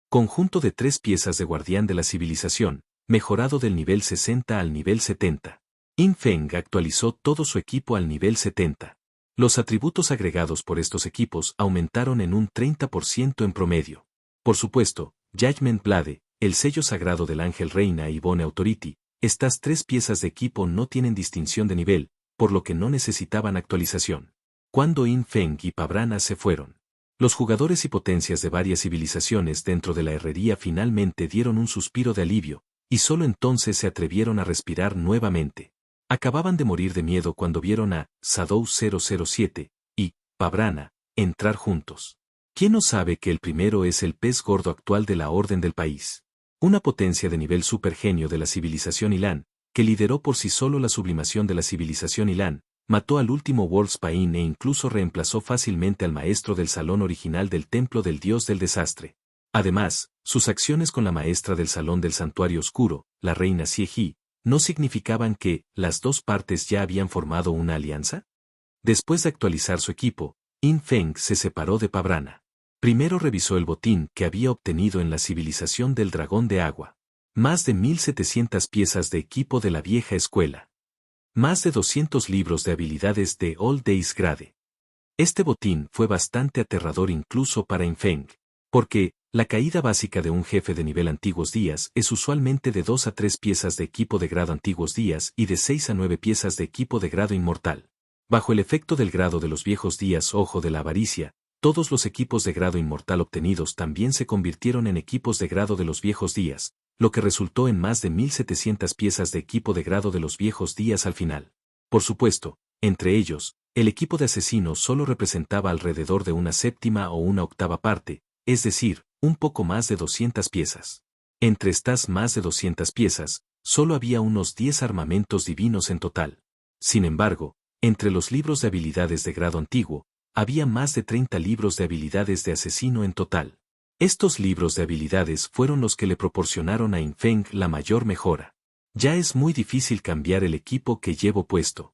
Conjunto de 3 piezas de guardián de la civilización, mejorado del nivel 60 al nivel 70. In Feng actualizó todo su equipo al nivel 70. Los atributos agregados por estos equipos aumentaron en un 30% en promedio. Por supuesto, Judgment Blade, el sello sagrado del ángel reina y Bone Authority, estas 3 piezas de equipo no tienen distinción de nivel, por lo que no necesitaban actualización. Cuando In Feng y Pabrana se fueron, los jugadores y potencias de varias civilizaciones dentro de la herrería finalmente dieron un suspiro de alivio, y solo entonces se atrevieron a respirar nuevamente. Acababan de morir de miedo cuando vieron a Shadow 007 y Pabrana entrar juntos. ¿Quién no sabe que el primero es el pez gordo actual de la orden del país? Una potencia de nivel supergenio de la civilización Ilan, que lideró por sí solo la sublimación de la civilización Ilan, mató al último Worldspain e incluso reemplazó fácilmente al maestro del salón original del templo del dios del desastre. Además, sus acciones con la maestra del salón del santuario oscuro, la reina Xie, ¿no significaban que las dos partes ya habían formado una alianza? Después de actualizar su equipo, In Feng se separó de Pabrana. Primero revisó el botín que había obtenido en la civilización del dragón de agua. Más de 1700 piezas de equipo de la vieja escuela. Más de 200 libros de habilidades de All Days Grade. Este botín fue bastante aterrador incluso para In Feng, porque la caída básica de un jefe de nivel antiguos días es usualmente de 2 a 3 piezas de equipo de grado antiguos días y de 6 a 9 piezas de equipo de grado inmortal. Bajo el efecto del grado de los viejos días ojo de la avaricia, todos los equipos de grado inmortal obtenidos también se convirtieron en equipos de grado de los viejos días, lo que resultó en más de 1700 piezas de equipo de grado de los viejos días al final. Por supuesto, entre ellos, el equipo de asesino solo representaba alrededor de una séptima o una octava parte, es decir, un poco más de 200 piezas. Entre estas más de 200 piezas, solo había unos 10 armamentos divinos en total. Sin embargo, entre los libros de habilidades de grado antiguo, había más de 30 libros de habilidades de asesino en total. Estos libros de habilidades fueron los que le proporcionaron a In Feng la mayor mejora. Ya es muy difícil cambiar el equipo que llevo puesto.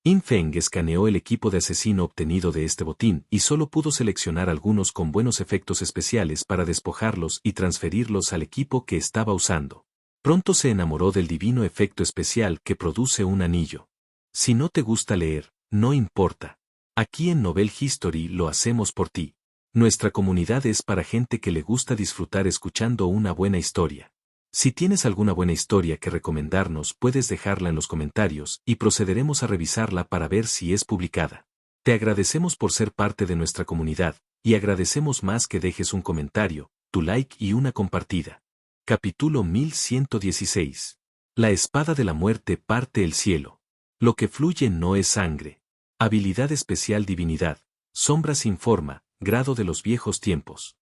In Feng escaneó el equipo de asesino obtenido de este botín y solo pudo seleccionar algunos con buenos efectos especiales para despojarlos y transferirlos al equipo que estaba usando. Pronto se enamoró del divino efecto especial que produce un anillo. Si no te gusta leer, no importa. Aquí en Novel History lo hacemos por ti. Nuestra comunidad es para gente que le gusta disfrutar escuchando una buena historia. Si tienes alguna buena historia que recomendarnos, puedes dejarla en los comentarios y procederemos a revisarla para ver si es publicada. Te agradecemos por ser parte de nuestra comunidad, y agradecemos más que dejes un comentario, tu like y una compartida. Capítulo 1116. La espada de la muerte parte el cielo. Lo que fluye no es sangre. Habilidad especial divinidad. Sombra sin forma, grado de los viejos tiempos.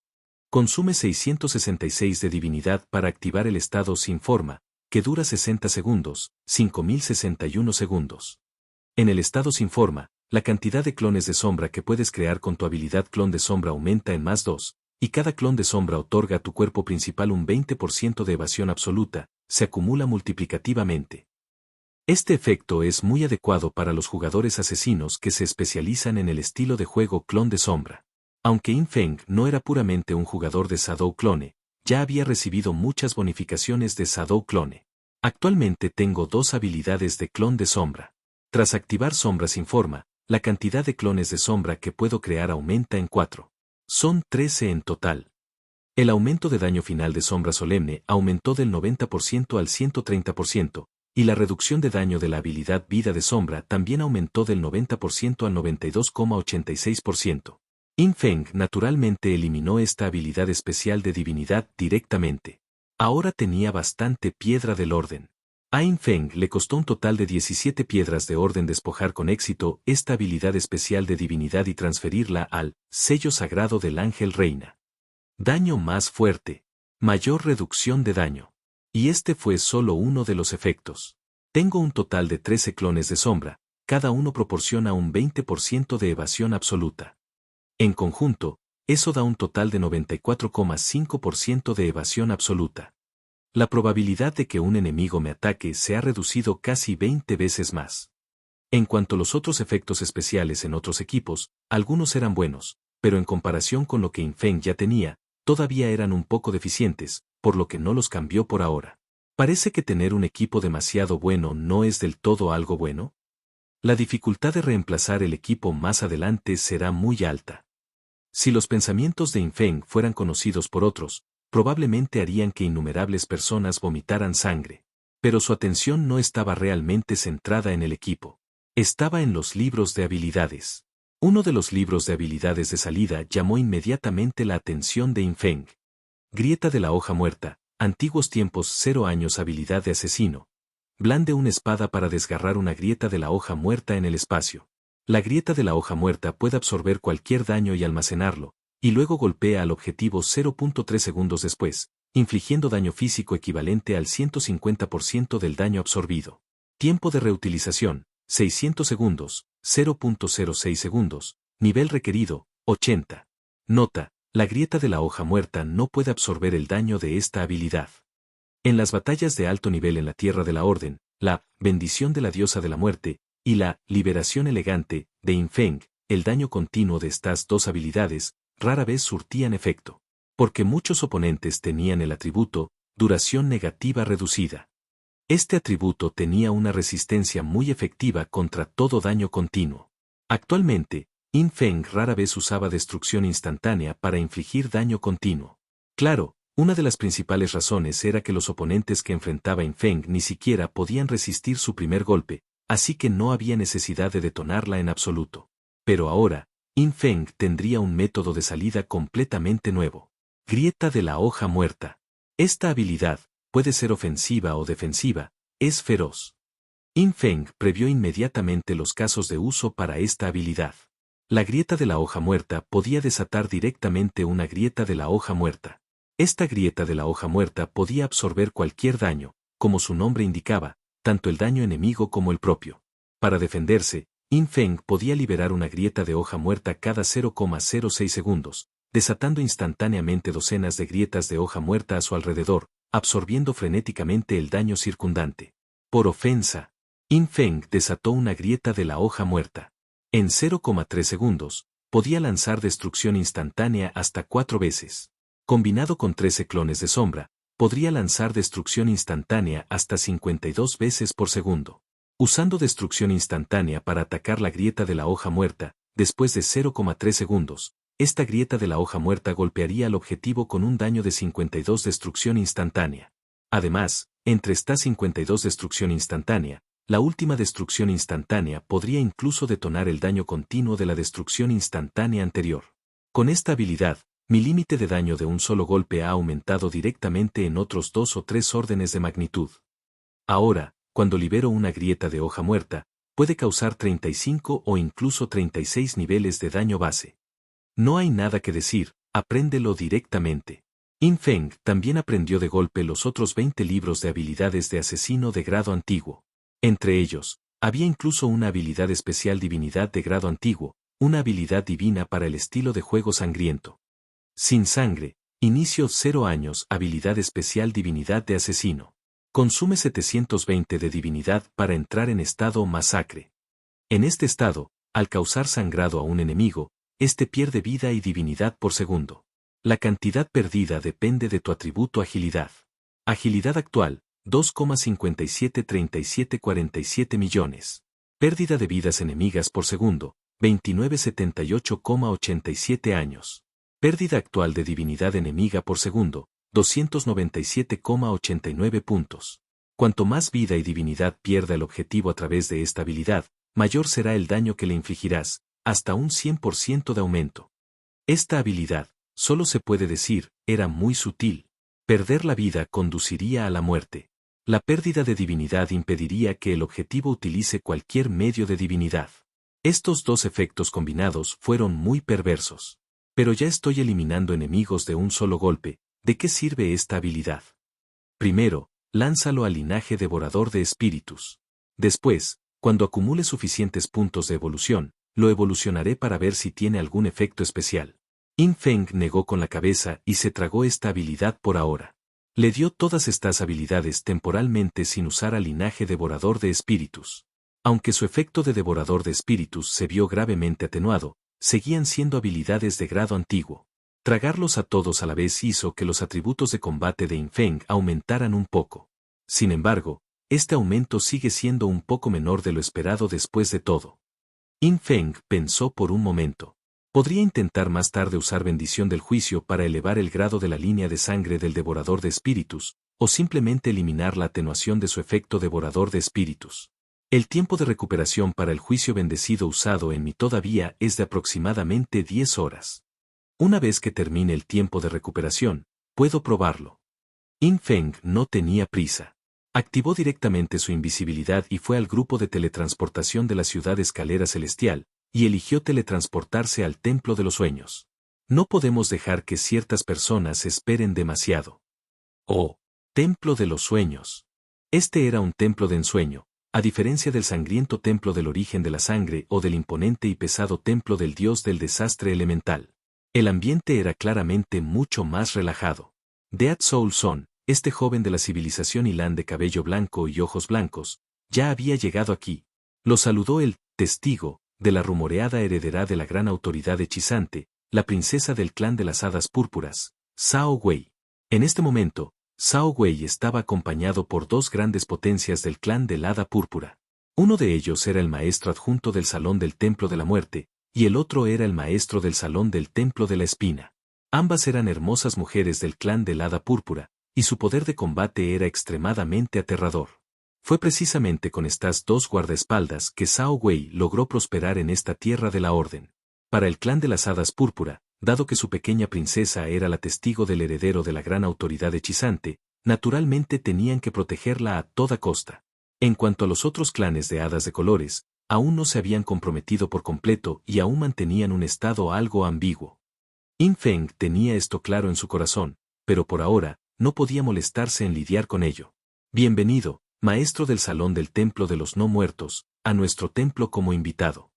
Consume 666 de divinidad para activar el estado sin forma, que dura 60 segundos, 5061 segundos. En el estado sin forma, la cantidad de clones de sombra que puedes crear con tu habilidad clon de sombra aumenta en más 2, y cada clon de sombra otorga a tu cuerpo principal un 20% de evasión absoluta, se acumula multiplicativamente. Este efecto es muy adecuado para los jugadores asesinos que se especializan en el estilo de juego clon de sombra. Aunque Infeng no era puramente un jugador de Shadow Clone, ya había recibido muchas bonificaciones de Shadow Clone. Actualmente tengo 2 habilidades de clon de sombra. Tras activar sombra sin forma, la cantidad de clones de sombra que puedo crear aumenta en 4. Son 13 en total. El aumento de daño final de sombra solemne aumentó del 90% al 130%, y la reducción de daño de la habilidad vida de sombra también aumentó del 90% al 92,86%. Infeng naturalmente eliminó esta habilidad especial de divinidad directamente. Ahora tenía bastante piedra del orden. A Infeng le costó un total de 17 piedras de orden despojar con éxito esta habilidad especial de divinidad y transferirla al sello sagrado del ángel reina. Daño más fuerte. Mayor reducción de daño. Y este fue solo uno de los efectos. Tengo un total de 13 clones de sombra, cada uno proporciona un 20% de evasión absoluta. En conjunto, eso da un total de 94,5% de evasión absoluta. La probabilidad de que un enemigo me ataque se ha reducido casi 20 veces más. En cuanto a los otros efectos especiales en otros equipos, algunos eran buenos, pero en comparación con lo que Infeng ya tenía, todavía eran un poco deficientes, por lo que no los cambió por ahora. ¿Parece que tener un equipo demasiado bueno no es del todo algo bueno? La dificultad de reemplazar el equipo más adelante será muy alta. Si los pensamientos de Infeng fueran conocidos por otros, probablemente harían que innumerables personas vomitaran sangre. Pero su atención no estaba realmente centrada en el equipo. Estaba en los libros de habilidades. Uno de los libros de habilidades de salida llamó inmediatamente la atención de Infeng. Grieta de la hoja muerta, antiguos tiempos 0 años habilidad de asesino. Blande una espada para desgarrar una grieta de la hoja muerta en el espacio. La grieta de la hoja muerta puede absorber cualquier daño y almacenarlo, y luego golpea al objetivo 0.3 segundos después, infligiendo daño físico equivalente al 150% del daño absorbido. Tiempo de reutilización, 600 segundos, 0.06 segundos, nivel requerido, 80. Nota, la grieta de la hoja muerta no puede absorber el daño de esta habilidad. En las batallas de alto nivel en la Tierra de la Orden, la bendición de la diosa de la muerte, y la liberación elegante de Infeng, el daño continuo de estas 2 habilidades, rara vez surtían efecto, porque muchos oponentes tenían el atributo, duración negativa reducida. Este atributo tenía una resistencia muy efectiva contra todo daño continuo. Actualmente, Infeng rara vez usaba destrucción instantánea para infligir daño continuo. Claro, una de las principales razones era que los oponentes que enfrentaba Infeng ni siquiera podían resistir su primer golpe, así que no había necesidad de detonarla en absoluto. Pero ahora, Infeng tendría un método de salida completamente nuevo. Grieta de la hoja muerta. Esta habilidad, puede ser ofensiva o defensiva, es feroz. Infeng previó inmediatamente los casos de uso para esta habilidad. La grieta de la hoja muerta podía desatar directamente una grieta de la hoja muerta. Esta grieta de la hoja muerta podía absorber cualquier daño, como su nombre indicaba, tanto el daño enemigo como el propio. Para defenderse, Infeng podía liberar una grieta de hoja muerta cada 0,06 segundos, desatando instantáneamente docenas de grietas de hoja muerta a su alrededor, absorbiendo frenéticamente el daño circundante. Por ofensa, Infeng desató una grieta de la hoja muerta. En 0,3 segundos, podía lanzar destrucción instantánea hasta 4 veces. Combinado con 13 clones de sombra, podría lanzar destrucción instantánea hasta 52 veces por segundo. Usando destrucción instantánea para atacar la grieta de la hoja muerta, después de 0,3 segundos, esta grieta de la hoja muerta golpearía al objetivo con un daño de 52 destrucción instantánea. Además, entre esta 52 destrucción instantánea, la última destrucción instantánea podría incluso detonar el daño continuo de la destrucción instantánea anterior. Con esta habilidad, mi límite de daño de un solo golpe ha aumentado directamente en otros 2 o 3 órdenes de magnitud. Ahora, cuando libero una grieta de hoja muerta, puede causar 35 o incluso 36 niveles de daño base. No hay nada que decir, apréndelo directamente. Infeng también aprendió de golpe los otros 20 libros de habilidades de asesino de grado antiguo. Entre ellos, Había incluso una habilidad especial divinidad de grado antiguo, una habilidad divina para el estilo de juego sangriento. Sin sangre, inicio 0 años, habilidad especial divinidad de asesino. Consume 720 de divinidad para entrar en estado masacre. En este estado, al causar sangrado a un enemigo, este pierde vida y divinidad por segundo. La cantidad perdida depende de tu atributo agilidad. Agilidad actual, 2,573747 millones. Pérdida de vidas enemigas por segundo, 2978,87 años. Pérdida actual de divinidad enemiga por segundo, 297,89 puntos. Cuanto más vida y divinidad pierda el objetivo a través de esta habilidad, mayor será el daño que le infligirás, hasta un 100% de aumento. Esta habilidad, solo se puede decir, era muy sutil. Perder la vida conduciría a la muerte. La pérdida de divinidad impediría que el objetivo utilice cualquier medio de divinidad. Estos dos efectos combinados fueron muy perversos. Pero ya estoy eliminando enemigos de un solo golpe, ¿de qué sirve esta habilidad? Primero, lánzalo al linaje devorador de espíritus. Después, cuando acumule suficientes puntos de evolución, lo evolucionaré para ver si tiene algún efecto especial. Yin Feng negó con la cabeza y se tragó esta habilidad por ahora. Le dio todas estas habilidades temporalmente sin usar al linaje devorador de espíritus. Aunque su efecto de devorador de espíritus se vio gravemente atenuado, seguían siendo habilidades de grado antiguo. Tragarlos a todos a la vez hizo que los atributos de combate de Yin Feng aumentaran un poco. Sin embargo, este aumento sigue siendo un poco menor de lo esperado después de todo. Yin Feng pensó por un momento. Podría intentar más tarde usar bendición del juicio para elevar el grado de la línea de sangre del devorador de espíritus, o simplemente eliminar la atenuación de su efecto devorador de espíritus. El tiempo de recuperación para el juicio bendecido usado en mí todavía es de aproximadamente 10 horas. Una vez que termine el tiempo de recuperación, puedo probarlo. Yin Feng no tenía prisa. Activó directamente su invisibilidad y fue al grupo de teletransportación de la ciudad escalera celestial, y eligió teletransportarse al Templo de los Sueños. No podemos dejar que ciertas personas esperen demasiado. Oh, Templo de los Sueños. Este era un templo de ensueño, a diferencia del sangriento templo del origen de la sangre o del imponente y pesado templo del dios del desastre elemental. El ambiente era claramente mucho más relajado. Dead Soul Son, este joven de la civilización Ilan de cabello blanco y ojos blancos, ya había llegado aquí. Lo saludó el testigo de la rumoreada heredera de la gran autoridad hechizante, la princesa del clan de las hadas púrpuras, Zhao Wei. En este momento, Zhao Wei estaba acompañado por dos grandes potencias del clan del hada púrpura. Uno de ellos era el maestro adjunto del Salón del Templo de la Muerte, y el otro era el maestro del Salón del Templo de la Espina. Ambas eran hermosas mujeres del clan del hada púrpura, y su poder de combate era extremadamente aterrador. Fue precisamente con estas dos guardaespaldas que Zhao Wei logró prosperar en esta tierra de la orden. Para el clan de las hadas púrpura, dado que su pequeña princesa era la testigo del heredero de la gran autoridad hechizante, naturalmente tenían que protegerla a toda costa. En cuanto a los otros clanes de hadas de colores, aún no se habían comprometido por completo y aún mantenían un estado algo ambiguo. Yin Feng tenía esto claro en su corazón, pero por ahora, no podía molestarse en lidiar con ello. Bienvenido, maestro del Salón del Templo de los No Muertos, a nuestro templo como invitado.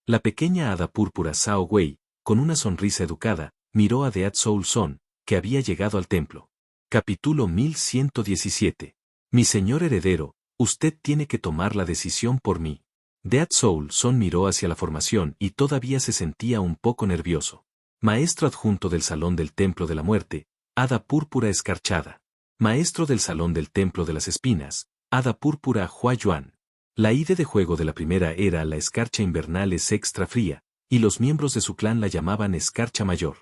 La pequeña hada púrpura Zhao Wei, con una sonrisa educada, miró a Dead Soul Son, que había llegado al templo. Capítulo 1117. Mi señor heredero, usted tiene que tomar la decisión por mí. Dead Soul Son miró hacia la formación y todavía se sentía un poco nervioso. Maestro adjunto del Salón del Templo de la Muerte, hada púrpura escarchada. Maestro del Salón del Templo de las Espinas, hada púrpura Hua Yuan. La ID de juego de la primera era la escarcha invernal es extra fría, y los miembros de su clan la llamaban escarcha mayor.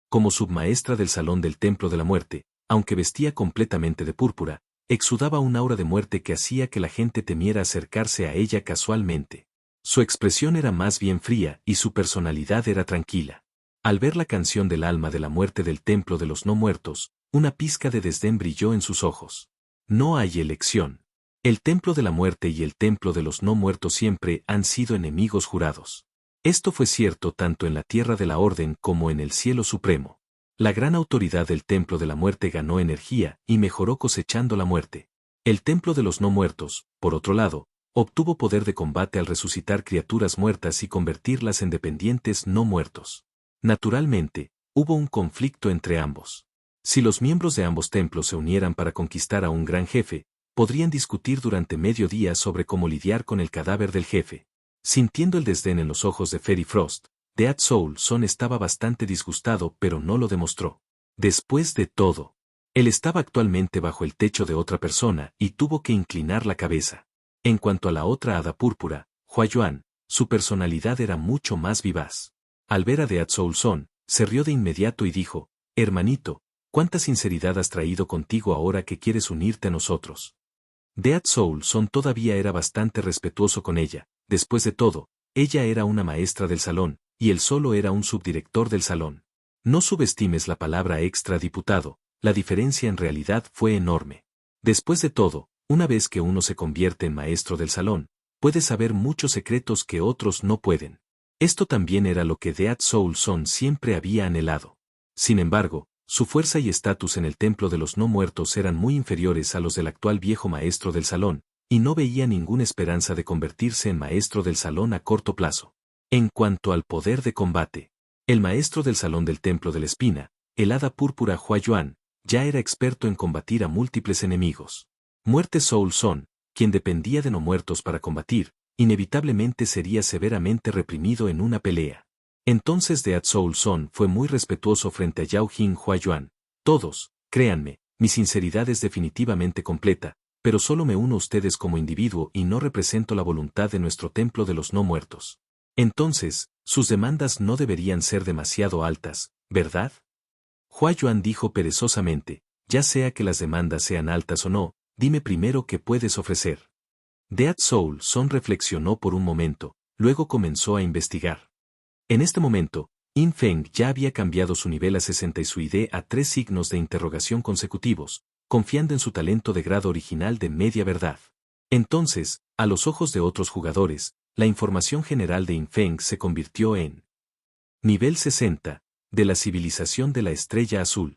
Como submaestra del Salón del Templo de la Muerte, aunque vestía completamente de púrpura, exudaba un aura de muerte que hacía que la gente temiera acercarse a ella casualmente. Su expresión era más bien fría y su personalidad era tranquila. Al ver la canción del alma de la muerte del Templo de los No Muertos, una pizca de desdén brilló en sus ojos. No hay elección. El Templo de la Muerte y el Templo de los No Muertos siempre han sido enemigos jurados. Esto fue cierto tanto en la Tierra de la Orden como en el Cielo Supremo. La gran autoridad del Templo de la Muerte ganó energía y mejoró cosechando la muerte. El Templo de los No Muertos, por otro lado, Obtuvo poder de combate al resucitar criaturas muertas y convertirlas en dependientes no muertos. Naturalmente, hubo un conflicto entre ambos. Si los miembros de ambos templos se unieran para conquistar a un gran jefe, podrían discutir durante medio día sobre cómo lidiar con el cadáver del jefe. Sintiendo el desdén en los ojos de Fairy Frost, Dead Soul Son estaba bastante disgustado pero no lo demostró. Después de todo, él estaba actualmente bajo el techo de otra persona y tuvo que inclinar la cabeza. En cuanto a la otra hada púrpura, Hua Yuan, su personalidad era mucho más vivaz. Al ver a Dead Soul Son, se rió de inmediato y dijo, «Hermanito, ¿cuánta sinceridad has traído contigo ahora que quieres unirte a nosotros?» Dead Soul Son todavía era bastante respetuoso con ella. Después de todo, ella era una maestra del salón, y él solo era un subdirector del salón. No subestimes la palabra extradiputado, la diferencia en realidad fue enorme. Después de todo, una vez que uno se convierte en maestro del salón, puede saber muchos secretos que otros no pueden. Esto también era lo que Dead Soul Son siempre había anhelado. Sin embargo, su fuerza y estatus en el templo de los no muertos eran muy inferiores a los del actual viejo maestro del salón, y no veía ninguna esperanza de convertirse en maestro del salón a corto plazo. En cuanto al poder de combate, el maestro del salón del templo de la espina, el hada púrpura Hua Yuan, ya era experto en combatir a múltiples enemigos. Muerte Soul Son, quien dependía de no muertos para combatir, inevitablemente sería severamente reprimido en una pelea. Entonces Dead Soul Son fue muy respetuoso frente a Yao Jing Hua Yuan. Todos, créanme, mi sinceridad es definitivamente completa, pero solo me uno a ustedes como individuo y no represento la voluntad de nuestro templo de los no muertos. Entonces, sus demandas no deberían ser demasiado altas, ¿verdad? Hua Yuan dijo perezosamente, ya sea que las demandas sean altas o no, dime primero qué puedes ofrecer. Dead Soul Son reflexionó por un momento, luego comenzó a investigar. En este momento, In Feng ya había cambiado su nivel a 60 y su ID a 3 signos de interrogación consecutivos, confiando en su talento de grado original de media verdad. Entonces, a los ojos de otros jugadores, la información general de In Feng se convirtió en nivel 60, de la civilización de la estrella azul.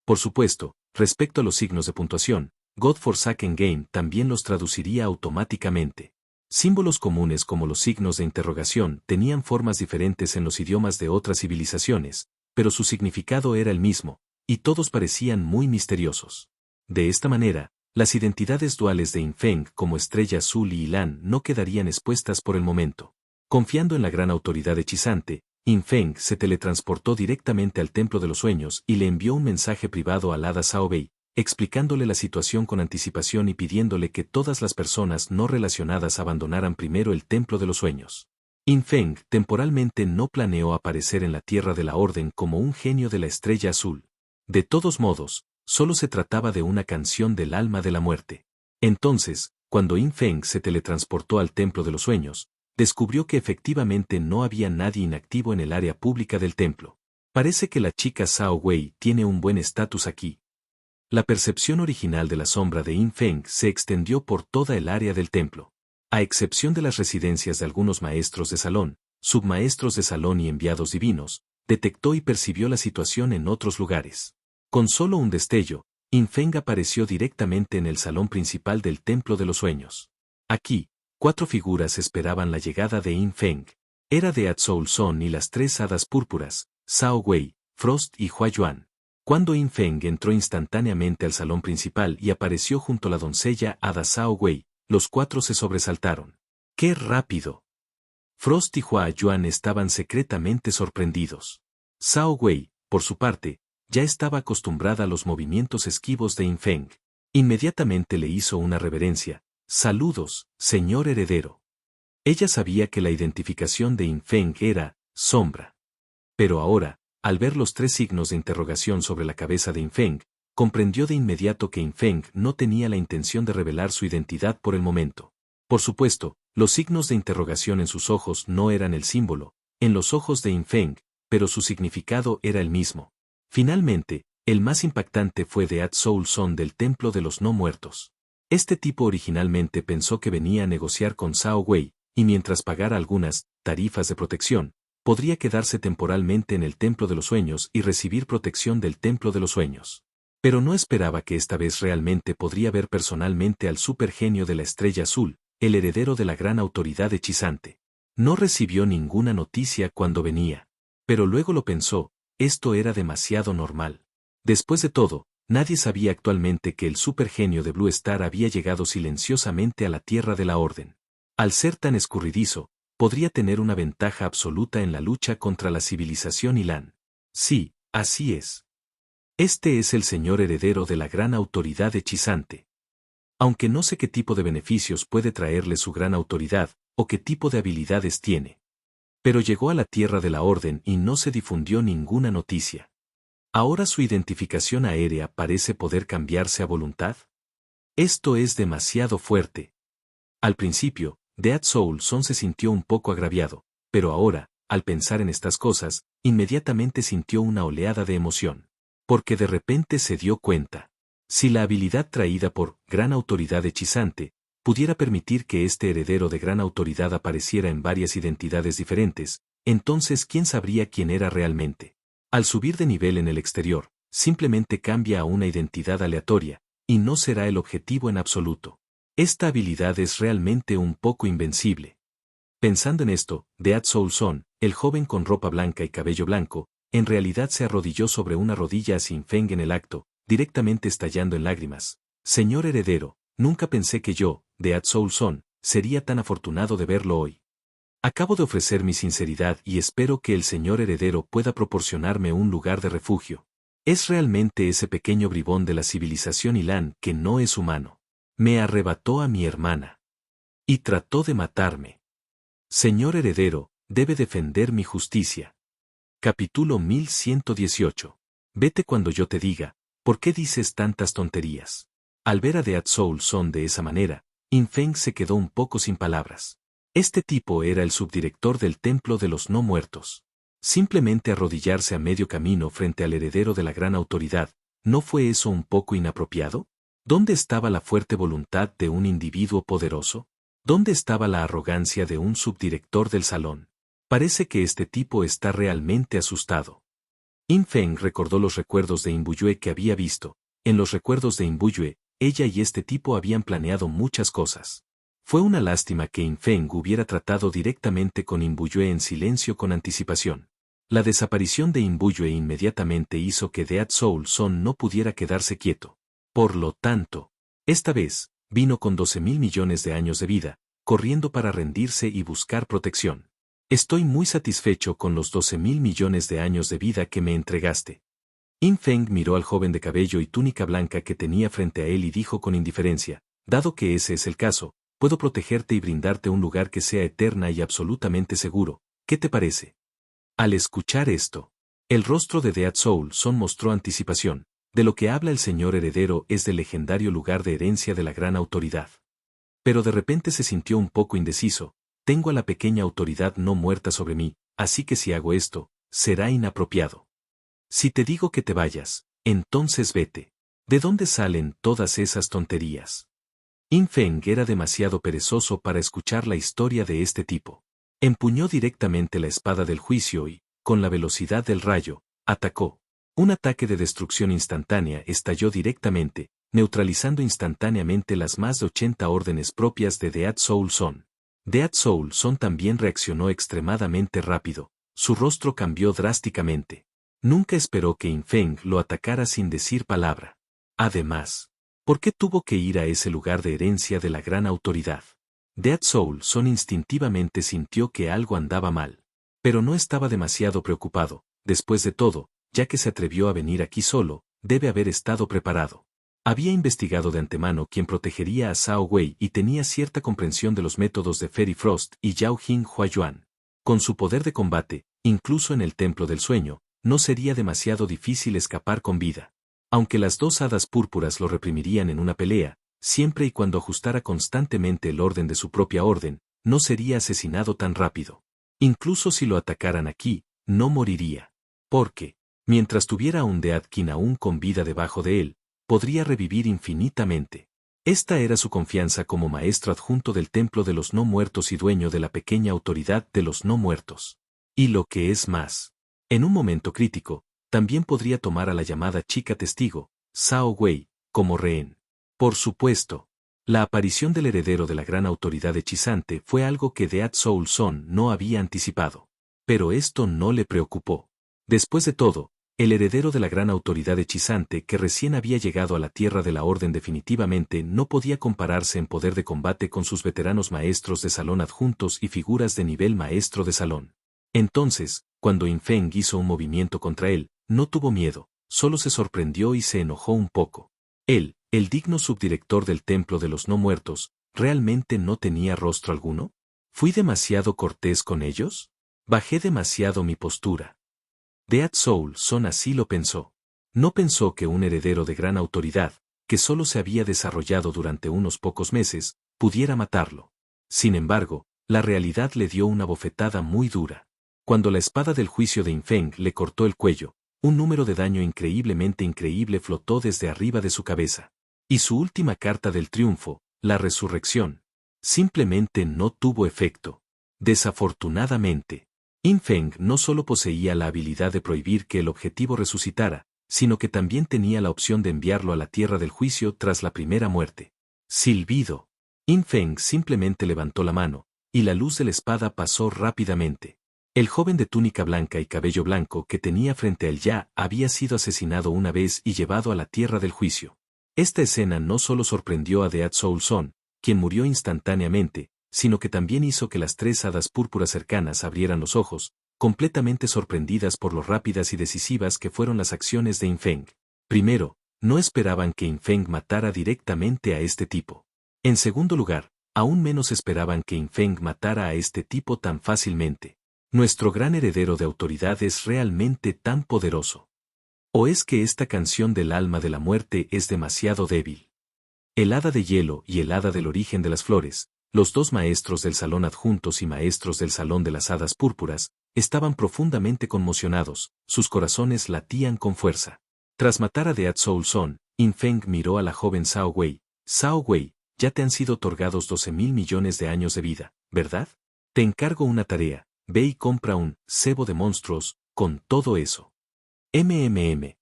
Por supuesto, respecto a los signos de puntuación, God-Forsaken Game también los traduciría automáticamente. Símbolos comunes como los signos de interrogación tenían formas diferentes en los idiomas de otras civilizaciones, pero su significado era el mismo, y todos parecían muy misteriosos. De esta manera, las identidades duales de In Feng como Estrella Azul y Ilan no quedarían expuestas por el momento. Confiando en la gran autoridad hechizante, In Feng se teletransportó directamente al Templo de los Sueños y le envió un mensaje privado al hada Sao Bei, explicándole la situación con anticipación y pidiéndole que todas las personas no relacionadas abandonaran primero el Templo de los Sueños. In Feng temporalmente no planeó aparecer en la Tierra de la Orden como un genio de la Estrella Azul. De todos modos, solo se trataba de una canción del alma de la muerte. Entonces, cuando In Feng se teletransportó al Templo de los Sueños, descubrió que efectivamente no había nadie inactivo en el área pública del templo. Parece que la chica Sao Wei tiene un buen estatus aquí. La percepción original de la sombra de In Feng se extendió por toda el área del templo. A excepción de las residencias de algunos maestros de salón, submaestros de salón y enviados divinos, detectó y percibió la situación en otros lugares. Con solo un destello, In Feng apareció directamente en el salón principal del Templo de los Sueños. Aquí, 4 figuras esperaban la llegada de In Feng. Era Dead Soul Son y las 3 hadas púrpuras, Sao Wei, Frost y Hua Yuan. Cuando In Feng entró instantáneamente al salón principal y apareció junto a la doncella hada Sao Wei, los 4 se sobresaltaron. ¡Qué rápido! Frost y Hua Yuan estaban secretamente sorprendidos. Sao Wei, por su parte, ya estaba acostumbrada a los movimientos esquivos de In Feng. Inmediatamente le hizo una reverencia. «Saludos, señor heredero». Ella sabía que la identificación de In Feng era sombra. Pero ahora, al ver los 3 signos de interrogación sobre la cabeza de In Feng, comprendió de inmediato que In Feng no tenía la intención de revelar su identidad por el momento. Por supuesto, los signos de interrogación en sus ojos no eran el símbolo, en los ojos de In Feng, pero su significado era el mismo. Finalmente, el más impactante fue Dead Soul Son del Templo de los No Muertos. Este tipo originalmente pensó que venía a negociar con Sao Wei, y mientras pagara algunas tarifas de protección, podría quedarse temporalmente en el Templo de los Sueños y recibir protección del Templo de los Sueños. Pero no esperaba que esta vez realmente podría ver personalmente al supergenio de la Estrella Azul, el heredero de la gran autoridad hechizante. No recibió ninguna noticia cuando venía. Pero luego lo pensó, esto era demasiado normal. Después de todo, nadie sabía actualmente que el supergenio de Blue Star había llegado silenciosamente a la Tierra de la Orden. Al ser tan escurridizo, podría tener una ventaja absoluta en la lucha contra la civilización Ilan. Sí, así es. Este es el señor heredero de la gran autoridad hechizante. Aunque no sé qué tipo de beneficios puede traerle su gran autoridad, o qué tipo de habilidades tiene. Pero llegó a la Tierra de la Orden y no se difundió ninguna noticia. ¿Ahora su identificación aérea parece poder cambiarse a voluntad? Esto es demasiado fuerte. Al principio, Dead Soul Son se sintió un poco agraviado, pero ahora, al pensar en estas cosas, inmediatamente sintió una oleada de emoción. Porque de repente se dio cuenta. Si la habilidad traída por gran autoridad hechizante pudiera permitir que este heredero de gran autoridad apareciera en varias identidades diferentes, entonces ¿quién sabría quién era realmente? Al subir de nivel en el exterior, simplemente cambia a una identidad aleatoria, y no será el objetivo en absoluto. Esta habilidad es realmente un poco invencible. Pensando en esto, Dead Soul Son, el joven con ropa blanca y cabello blanco, en realidad se arrodilló sobre una rodilla a Sin Feng en el acto, directamente estallando en lágrimas. Señor heredero, nunca pensé que yo, Dead Soul Son, sería tan afortunado de verlo hoy. Acabo de ofrecer mi sinceridad y espero que el señor heredero pueda proporcionarme un lugar de refugio. Es realmente ese pequeño bribón de la civilización Ilan que no es humano. Me arrebató a mi hermana. Y trató de matarme. Señor heredero, debe defender mi justicia. Capítulo 1118. Vete cuando yo te diga, ¿por qué dices tantas tonterías? Al ver a Dead Soul Son de esa manera, Infeng se quedó un poco sin palabras. Este tipo era el subdirector del Templo de los No Muertos. Simplemente arrodillarse a medio camino frente al heredero de la gran autoridad, ¿no fue eso un poco inapropiado? ¿Dónde estaba la fuerte voluntad de un individuo poderoso? ¿Dónde estaba la arrogancia de un subdirector del salón? Parece que este tipo está realmente asustado. Infeng recordó los recuerdos de Imbuyue que había visto. En los recuerdos de Imbuyue, ella y este tipo habían planeado muchas cosas. Fue una lástima que Infeng hubiera tratado directamente con Imbuyue en silencio con anticipación. La desaparición de Imbuyue inmediatamente hizo que Dead Soul Son no pudiera quedarse quieto. Por lo tanto, esta vez, vino con 12.000 millones de años de vida, corriendo para rendirse y buscar protección. Estoy muy satisfecho con los 12.000 millones de años de vida que me entregaste. Infeng miró al joven de cabello y túnica blanca que tenía frente a él y dijo con indiferencia, dado que ese es el caso, puedo protegerte y brindarte un lugar que sea eterna y absolutamente seguro. ¿Qué te parece? Al escuchar esto, el rostro de Dead Soul Son mostró anticipación. De lo que habla el señor heredero es del legendario lugar de herencia de la gran autoridad. Pero de repente se sintió un poco indeciso. Tengo a la pequeña autoridad no muerta sobre mí, así que si hago esto, será inapropiado. Si te digo que te vayas, entonces vete. ¿De dónde salen todas esas tonterías? Infeng era demasiado perezoso para escuchar la historia de este tipo. Empuñó directamente la espada del juicio y, con la velocidad del rayo, atacó. Un ataque de destrucción instantánea estalló directamente, neutralizando instantáneamente las más de 80 órdenes propias de Dead Soul Son. Dead Soul Son también reaccionó extremadamente rápido, su rostro cambió drásticamente. Nunca esperó que Infeng lo atacara sin decir palabra. Además, ¿por qué tuvo que ir a ese lugar de herencia de la gran autoridad? Dead Soul Son instintivamente sintió que algo andaba mal. Pero no estaba demasiado preocupado, después de todo, ya que se atrevió a venir aquí solo, debe haber estado preparado. Había investigado de antemano quién protegería a Zhao Wei y tenía cierta comprensión de los métodos de Fairy Frost y Yao Jing Huayuan. Con su poder de combate, incluso en el Templo del Sueño, no sería demasiado difícil escapar con vida. Aunque las dos hadas púrpuras lo reprimirían en una pelea, siempre y cuando ajustara constantemente el orden de su propia orden, no sería asesinado tan rápido. Incluso si lo atacaran aquí, no moriría. Porque, mientras tuviera a un Deadkin aún con vida debajo de él, podría revivir infinitamente. Esta era su confianza como maestro adjunto del Templo de los No Muertos y dueño de la pequeña autoridad de los No Muertos. Y lo que es más, en un momento crítico, también podría tomar a la llamada chica testigo, Zhao Wei, como rehén. Por supuesto, La aparición del heredero de la gran autoridad hechizante fue algo que Dead Soul Son no había anticipado. Pero esto no le preocupó. Después de todo, el heredero de la gran autoridad hechizante que recién había llegado a la Tierra de la Orden definitivamente no podía compararse en poder de combate con sus veteranos maestros de salón adjuntos y figuras de nivel maestro de salón. Entonces, cuando Yin Feng hizo un movimiento contra él, no tuvo miedo, solo se sorprendió y se enojó un poco. Él, el digno subdirector del Templo de los No Muertos, ¿realmente no tenía rostro alguno? ¿Fui demasiado cortés con ellos? ¿Bajé demasiado mi postura? Dead Soul Son así lo pensó. No pensó que un heredero de gran autoridad, que solo se había desarrollado durante unos pocos meses, pudiera matarlo. Sin embargo, la realidad le dio una bofetada muy dura. Cuando la espada del juicio de Yin Feng le cortó el cuello, un número de daño increíblemente increíble flotó desde arriba de su cabeza. Y su última carta del triunfo, la resurrección, simplemente no tuvo efecto. Desafortunadamente, Yin Feng no solo poseía la habilidad de prohibir que el objetivo resucitara, sino que también tenía la opción de enviarlo a la tierra del juicio tras la primera muerte. Silbido. Yin Feng simplemente levantó la mano, y la luz de la espada pasó rápidamente. El joven de túnica blanca y cabello blanco que tenía frente a él ya había sido asesinado una vez y llevado a la tierra del juicio. Esta escena no solo sorprendió a Dead Soul Son, quien murió instantáneamente, sino que también hizo que las tres hadas púrpuras cercanas abrieran los ojos, completamente sorprendidas por lo rápidas y decisivas que fueron las acciones de Yin Feng. Primero, no esperaban que Yin Feng matara directamente a este tipo. En segundo lugar, aún menos esperaban que Yin Feng matara a este tipo tan fácilmente. ¿Nuestro gran heredero de autoridad es realmente tan poderoso? ¿O es que esta canción del alma de la muerte es demasiado débil? El hada de hielo y el hada del origen de las flores, los dos maestros del salón adjuntos y maestros del salón de las hadas púrpuras, estaban profundamente conmocionados, sus corazones latían con fuerza. Tras matar a Dead Soul Son, Yin Feng miró a la joven Zhao Wei. Zhao Wei, ya te han sido otorgados 12.000 millones de años de vida, ¿verdad? Te encargo una tarea. Ve y compra un cebo de monstruos, con todo eso. MMM.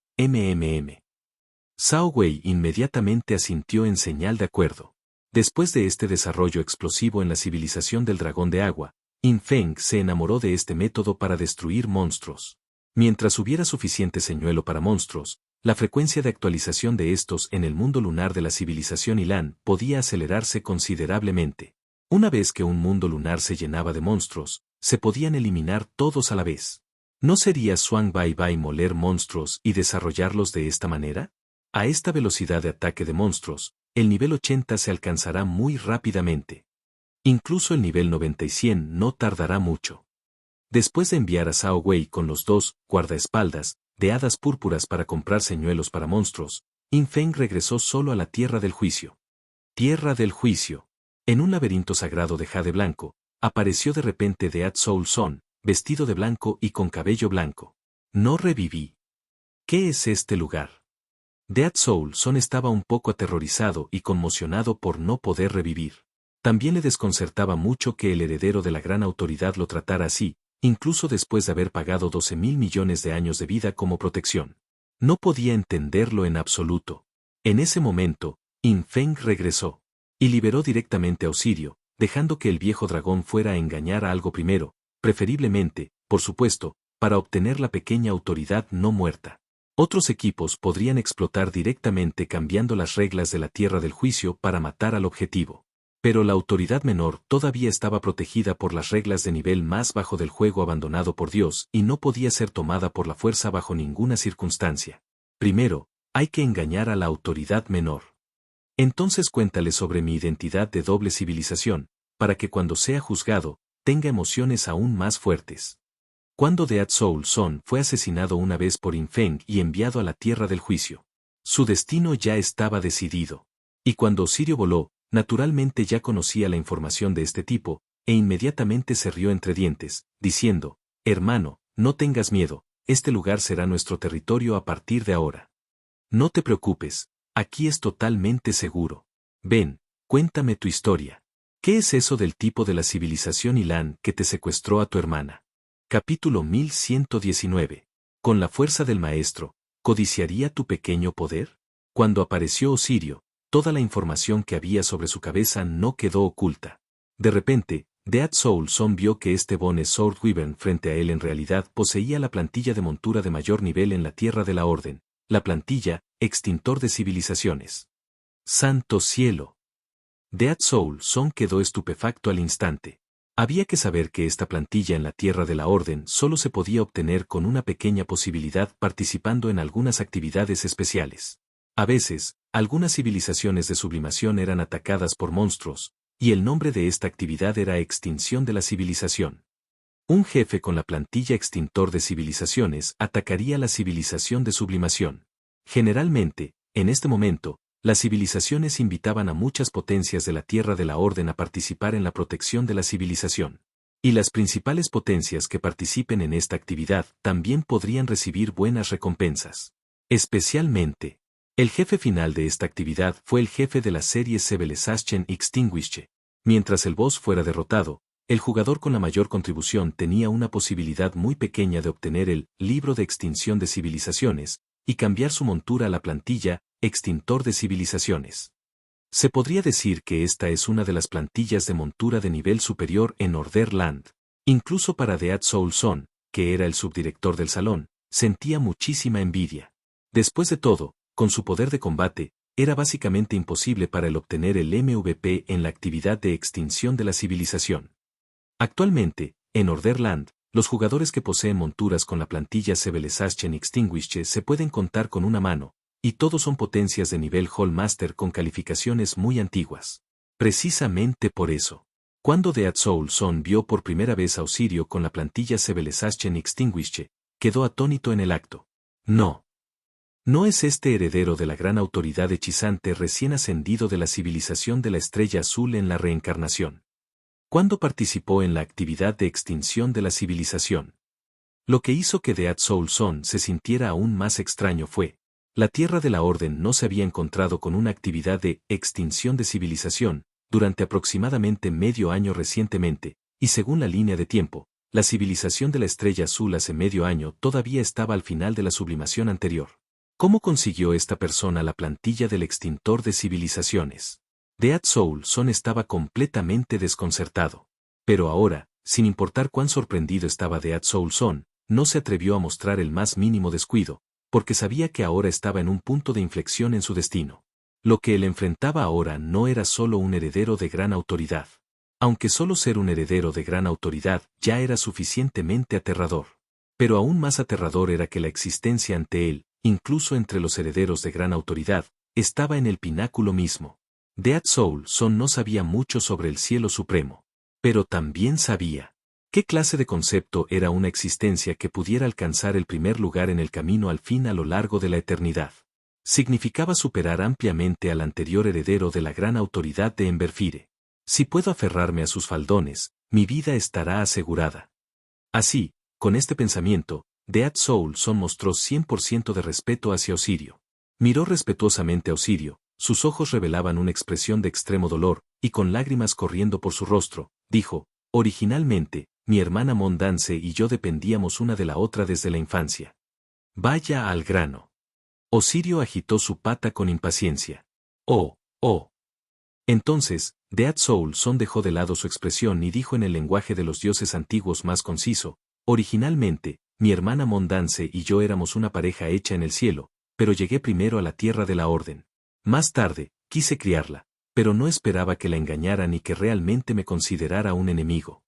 Zhao Wei inmediatamente asintió en señal de acuerdo. Después de este desarrollo explosivo en la civilización del dragón de agua, Yin Feng se enamoró de este método para destruir monstruos. Mientras hubiera suficiente señuelo para monstruos, la frecuencia de actualización de estos en el mundo lunar de la civilización Ilan podía acelerarse considerablemente. Una vez que un mundo lunar se llenaba de monstruos, se podían eliminar todos a la vez. ¿No sería Shuang Bai Bai moler monstruos y desarrollarlos de esta manera? A esta velocidad de ataque de monstruos, el nivel 80 se alcanzará muy rápidamente. Incluso el nivel 90 y 100 no tardará mucho. Después de enviar a Zhao Wei con los dos guardaespaldas de hadas púrpuras para comprar señuelos para monstruos, Yin Feng regresó solo a la Tierra del Juicio. Tierra del Juicio. En un laberinto sagrado de jade blanco, apareció de repente Dead Soul Son, vestido de blanco y con cabello blanco. No reviví. ¿Qué es este lugar? Dead Soul Son estaba un poco aterrorizado y conmocionado por no poder revivir. También le desconcertaba mucho que el heredero de la gran autoridad lo tratara así, incluso después de haber pagado 12.000 millones de años de vida como protección. No podía entenderlo en absoluto. En ese momento, Yin Feng regresó y liberó directamente a Osirio, dejando que el viejo dragón fuera a engañar a algo primero, preferiblemente, por supuesto, para obtener la pequeña autoridad no muerta. Otros equipos podrían explotar directamente cambiando las reglas de la Tierra del Juicio para matar al objetivo. Pero la autoridad menor todavía estaba protegida por las reglas de nivel más bajo del juego abandonado por Dios y no podía ser tomada por la fuerza bajo ninguna circunstancia. Primero, hay que engañar a la autoridad menor. Entonces cuéntale sobre mi identidad de doble civilización, para que cuando sea juzgado, tenga emociones aún más fuertes. Cuando Dead Soul Son fue asesinado una vez por Yin Feng y enviado a la Tierra del Juicio, su destino ya estaba decidido. Y cuando Osirio voló, naturalmente ya conocía la información de este tipo, e inmediatamente se rió entre dientes, diciendo, hermano, no tengas miedo, este lugar será nuestro territorio a partir de ahora. No te preocupes, aquí es totalmente seguro. Ven, cuéntame tu historia. ¿Qué es eso del tipo de la civilización Ilan que te secuestró a tu hermana? Capítulo 1119. Con la fuerza del maestro, ¿codiciaría tu pequeño poder? Cuando apareció Osirio, toda la información que había sobre su cabeza no quedó oculta. De repente, Dead Soul Son vio que este Bone Sword Wyvern frente a él en realidad poseía la plantilla de montura de mayor nivel en la Tierra de la Orden, la plantilla, Extintor de Civilizaciones. ¡Santo cielo! Dead Soul Son quedó estupefacto al instante. Había que saber que esta plantilla en la Tierra de la Orden solo se podía obtener con una pequeña posibilidad participando en algunas actividades especiales. A veces, algunas civilizaciones de sublimación eran atacadas por monstruos, y el nombre de esta actividad era extinción de la civilización. Un jefe con la plantilla Extintor de Civilizaciones atacaría la civilización de sublimación. Generalmente, en este momento, las civilizaciones invitaban a muchas potencias de la Tierra de la Orden a participar en la protección de la civilización. Y las principales potencias que participen en esta actividad también podrían recibir buenas recompensas. Especialmente, el jefe final de esta actividad fue el jefe de la serie Civilization Extinguished. Mientras el boss fuera derrotado, el jugador con la mayor contribución tenía una posibilidad muy pequeña de obtener el libro de extinción de civilizaciones y cambiar su montura a la plantilla Extintor de Civilizaciones. Se podría decir que esta es una de las plantillas de montura de nivel superior en Orderland. Incluso para Dead Soul Son, que era el subdirector del salón, sentía muchísima envidia. Después de todo, con su poder de combate, era básicamente imposible para él obtener el MVP en la actividad de extinción de la civilización. Actualmente, en Orderland, los jugadores que poseen monturas con la plantilla Civilization Extinguished se pueden contar con una mano, y todos son potencias de nivel Hall Master con calificaciones muy antiguas. Precisamente por eso, cuando Dead Soul Son vio por primera vez a Osirio con la plantilla Civilization Extinguished, quedó atónito en el acto. ¿No es este heredero de la gran autoridad hechizante recién ascendido de la civilización de la Estrella Azul en la reencarnación? ¿Cuándo participó en la actividad de extinción de la civilización? Lo que hizo que Dead Soul Son se sintiera aún más extraño fue, la Tierra de la Orden no se había encontrado con una actividad de extinción de civilización durante aproximadamente medio año recientemente, y según la línea de tiempo, la civilización de la Estrella Azul hace medio año todavía estaba al final de la sublimación anterior. ¿Cómo consiguió esta persona la plantilla del extintor de civilizaciones? Dead Soul Son estaba completamente desconcertado. Pero ahora, sin importar cuán sorprendido estaba Dead Soul Son, no se atrevió a mostrar el más mínimo descuido, porque sabía que ahora estaba en un punto de inflexión en su destino. Lo que él enfrentaba ahora no era solo un heredero de gran autoridad. Aunque solo ser un heredero de gran autoridad ya era suficientemente aterrador. Pero aún más aterrador era que la existencia ante él, incluso entre los herederos de gran autoridad, estaba en el pináculo mismo. Dead Soul Son no sabía mucho sobre el cielo supremo. Pero también sabía qué clase de concepto era una existencia que pudiera alcanzar el primer lugar en el camino al fin a lo largo de la eternidad. Significaba superar ampliamente al anterior heredero de la gran autoridad de Emberfire. Si puedo aferrarme a sus faldones, mi vida estará asegurada. Así, con este pensamiento, Dead Soul Son mostró 100% de respeto hacia Osirio. Miró respetuosamente a Osirio, sus ojos revelaban una expresión de extremo dolor, y con lágrimas corriendo por su rostro, dijo, originalmente, mi hermana Mondance y yo dependíamos una de la otra desde la infancia. Vaya al grano. Osirio agitó su pata con impaciencia. Oh. Entonces, Dead Soul Son dejó de lado su expresión y dijo en el lenguaje de los dioses antiguos más conciso, originalmente, mi hermana Mondance y yo éramos una pareja hecha en el cielo, pero llegué primero a la Tierra de la Orden. Más tarde, quise criarla, pero no esperaba que la engañara ni que realmente me considerara un enemigo.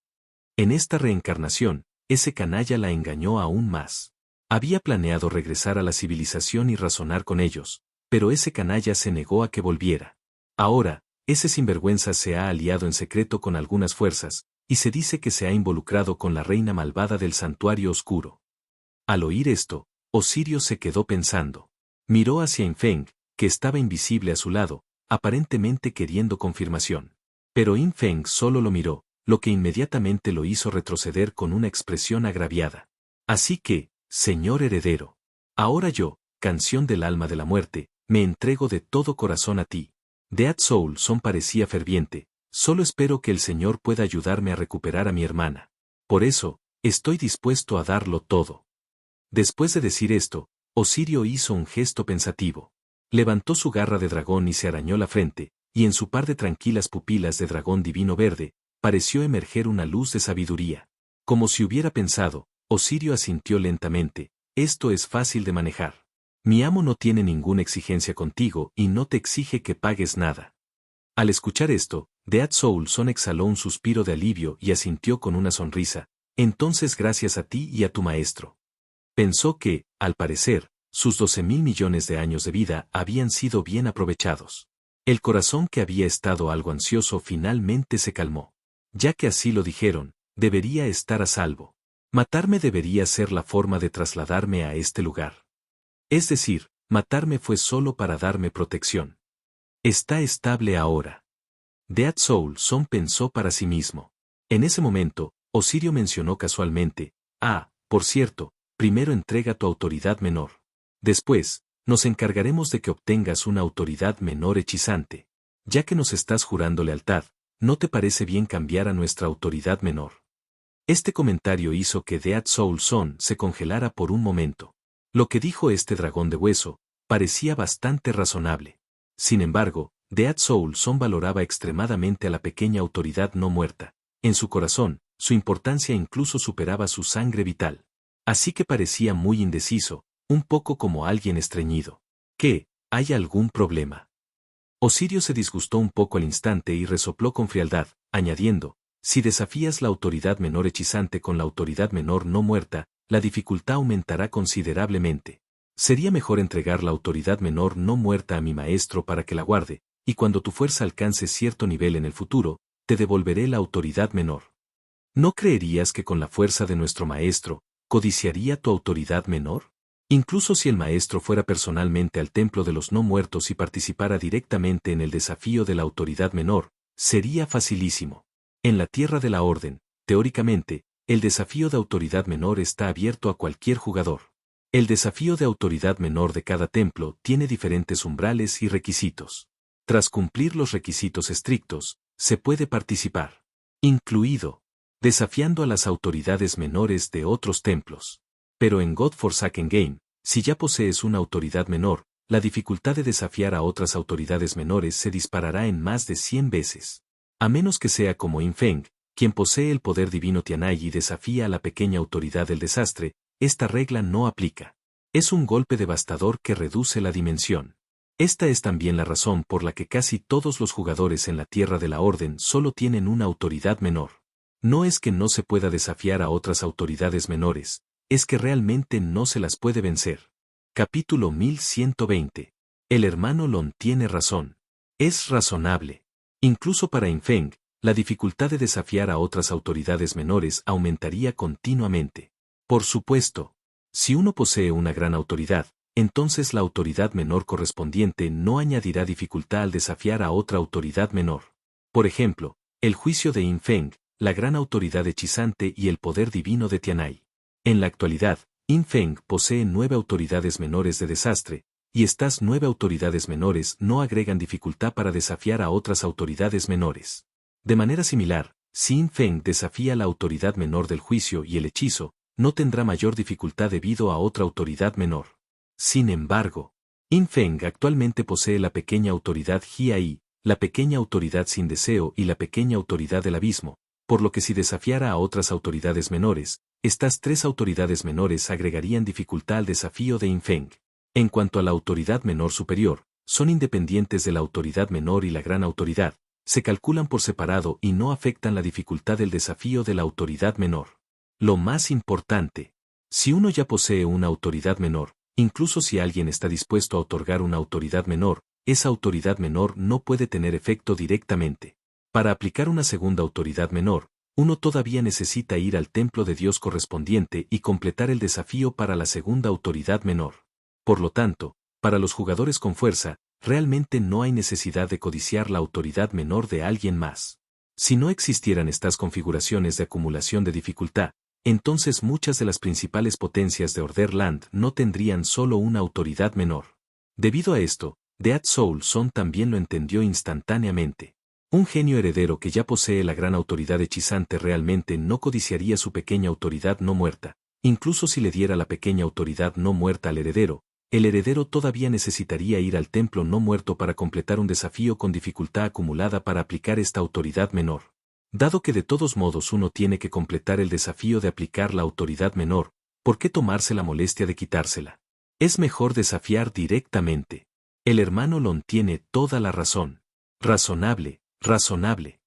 En esta reencarnación, ese canalla la engañó aún más. Había planeado regresar a la civilización y razonar con ellos, pero ese canalla se negó a que volviera. Ahora, ese sinvergüenza se ha aliado en secreto con algunas fuerzas, y se dice que se ha involucrado con la reina malvada del santuario oscuro. Al oír esto, Osirio se quedó pensando. Miró hacia Infeng, que estaba invisible a su lado, aparentemente queriendo confirmación. Pero Infeng solo lo miró, lo que inmediatamente lo hizo retroceder con una expresión agraviada. Así que, señor heredero, ahora yo, canción del alma de la muerte, me entrego de todo corazón a ti. Dead Soul Son parecía ferviente, solo espero que el Señor pueda ayudarme a recuperar a mi hermana. Por eso, estoy dispuesto a darlo todo. Después de decir esto, Osirio hizo un gesto pensativo. Levantó su garra de dragón y se arañó la frente, y en su par de tranquilas pupilas de dragón divino verde, pareció emerger una luz de sabiduría. Como si hubiera pensado, Osirio asintió lentamente, esto es fácil de manejar. Mi amo no tiene ninguna exigencia contigo y no te exige que pagues nada. Al escuchar esto, Dead Soul Son exhaló un suspiro de alivio y asintió con una sonrisa, entonces gracias a ti y a tu maestro. Pensó que, al parecer, sus 12.000 millones de años de vida habían sido bien aprovechados. El corazón que había estado algo ansioso finalmente se calmó. Ya que así lo dijeron, debería estar a salvo. Matarme debería ser la forma de trasladarme a este lugar. Es decir, matarme fue solo para darme protección. Está estable ahora. Dead Soul Son pensó para sí mismo. En ese momento, Osirio mencionó casualmente, por cierto, primero entrega tu autoridad menor. Después, nos encargaremos de que obtengas una autoridad menor hechizante. Ya que nos estás jurando lealtad, ¿no te parece bien cambiar a nuestra autoridad menor? Este comentario hizo que Dead Soul Son se congelara por un momento. Lo que dijo este dragón de hueso, parecía bastante razonable. Sin embargo, Dead Soul Son valoraba extremadamente a la pequeña autoridad no muerta. En su corazón, su importancia incluso superaba su sangre vital. Así que parecía muy indeciso, un poco como alguien estreñido. ¿Qué? ¿Hay algún problema? Osirio se disgustó un poco al instante y resopló con frialdad, añadiendo, si desafías la autoridad menor hechizante con la autoridad menor no muerta, la dificultad aumentará considerablemente. Sería mejor entregar la autoridad menor no muerta a mi maestro para que la guarde, y cuando tu fuerza alcance cierto nivel en el futuro, te devolveré la autoridad menor. ¿No creerías que con la fuerza de nuestro maestro, codiciaría tu autoridad menor? Incluso si el maestro fuera personalmente al templo de los no muertos y participara directamente en el desafío de la autoridad menor, sería facilísimo. En la Tierra de la Orden, teóricamente, el desafío de autoridad menor está abierto a cualquier jugador. El desafío de autoridad menor de cada templo tiene diferentes umbrales y requisitos. Tras cumplir los requisitos estrictos, se puede participar, incluido desafiando a las autoridades menores de otros templos. Pero en God Forsaken Game, si ya posees una autoridad menor, la dificultad de desafiar a otras autoridades menores se disparará en más de 100 veces. A menos que sea como Infeng, quien posee el poder divino Tianai y desafía a la pequeña autoridad del desastre, esta regla no aplica. Es un golpe devastador que reduce la dimensión. Esta es también la razón por la que casi todos los jugadores en la Tierra de la Orden solo tienen una autoridad menor. No es que no se pueda desafiar a otras autoridades menores, es que realmente no se las puede vencer. Capítulo 1120. El hermano Lon tiene razón. Es razonable. Incluso para Infeng, la dificultad de desafiar a otras autoridades menores aumentaría continuamente. Por supuesto, si uno posee una gran autoridad, entonces la autoridad menor correspondiente no añadirá dificultad al desafiar a otra autoridad menor. Por ejemplo, el juicio de Infeng, la gran autoridad hechizante y el poder divino de Tianai. En la actualidad, Infeng posee 9 autoridades menores de desastre, y estas 9 autoridades menores no agregan dificultad para desafiar a otras autoridades menores. De manera similar, si Infeng desafía la autoridad menor del juicio y el hechizo, no tendrá mayor dificultad debido a otra autoridad menor. Sin embargo, Infeng actualmente posee la pequeña autoridad Hiai, la pequeña autoridad sin deseo y la pequeña autoridad del abismo, por lo que si desafiara a otras autoridades menores, estas 3 autoridades menores agregarían dificultad al desafío de Infeng. En cuanto a la autoridad menor superior, son independientes de la autoridad menor y la gran autoridad, se calculan por separado y no afectan la dificultad del desafío de la autoridad menor. Lo más importante, si uno ya posee una autoridad menor, incluso si alguien está dispuesto a otorgar una autoridad menor, esa autoridad menor no puede tener efecto directamente. Para aplicar una segunda autoridad menor, uno todavía necesita ir al templo de Dios correspondiente y completar el desafío para la segunda autoridad menor. Por lo tanto, para los jugadores con fuerza, realmente no hay necesidad de codiciar la autoridad menor de alguien más. Si no existieran estas configuraciones de acumulación de dificultad, entonces muchas de las principales potencias de Orderland no tendrían solo una autoridad menor. Debido a esto, Dead Soul Son también lo entendió instantáneamente. Un genio heredero que ya posee la gran autoridad hechizante realmente no codiciaría su pequeña autoridad no muerta, incluso si le diera la pequeña autoridad no muerta al heredero, el heredero todavía necesitaría ir al templo no muerto para completar un desafío con dificultad acumulada para aplicar esta autoridad menor. Dado que de todos modos uno tiene que completar el desafío de aplicar la autoridad menor, ¿por qué tomarse la molestia de quitársela? Es mejor desafiar directamente. El hermano Lon tiene toda la razón. Razonable, razonable.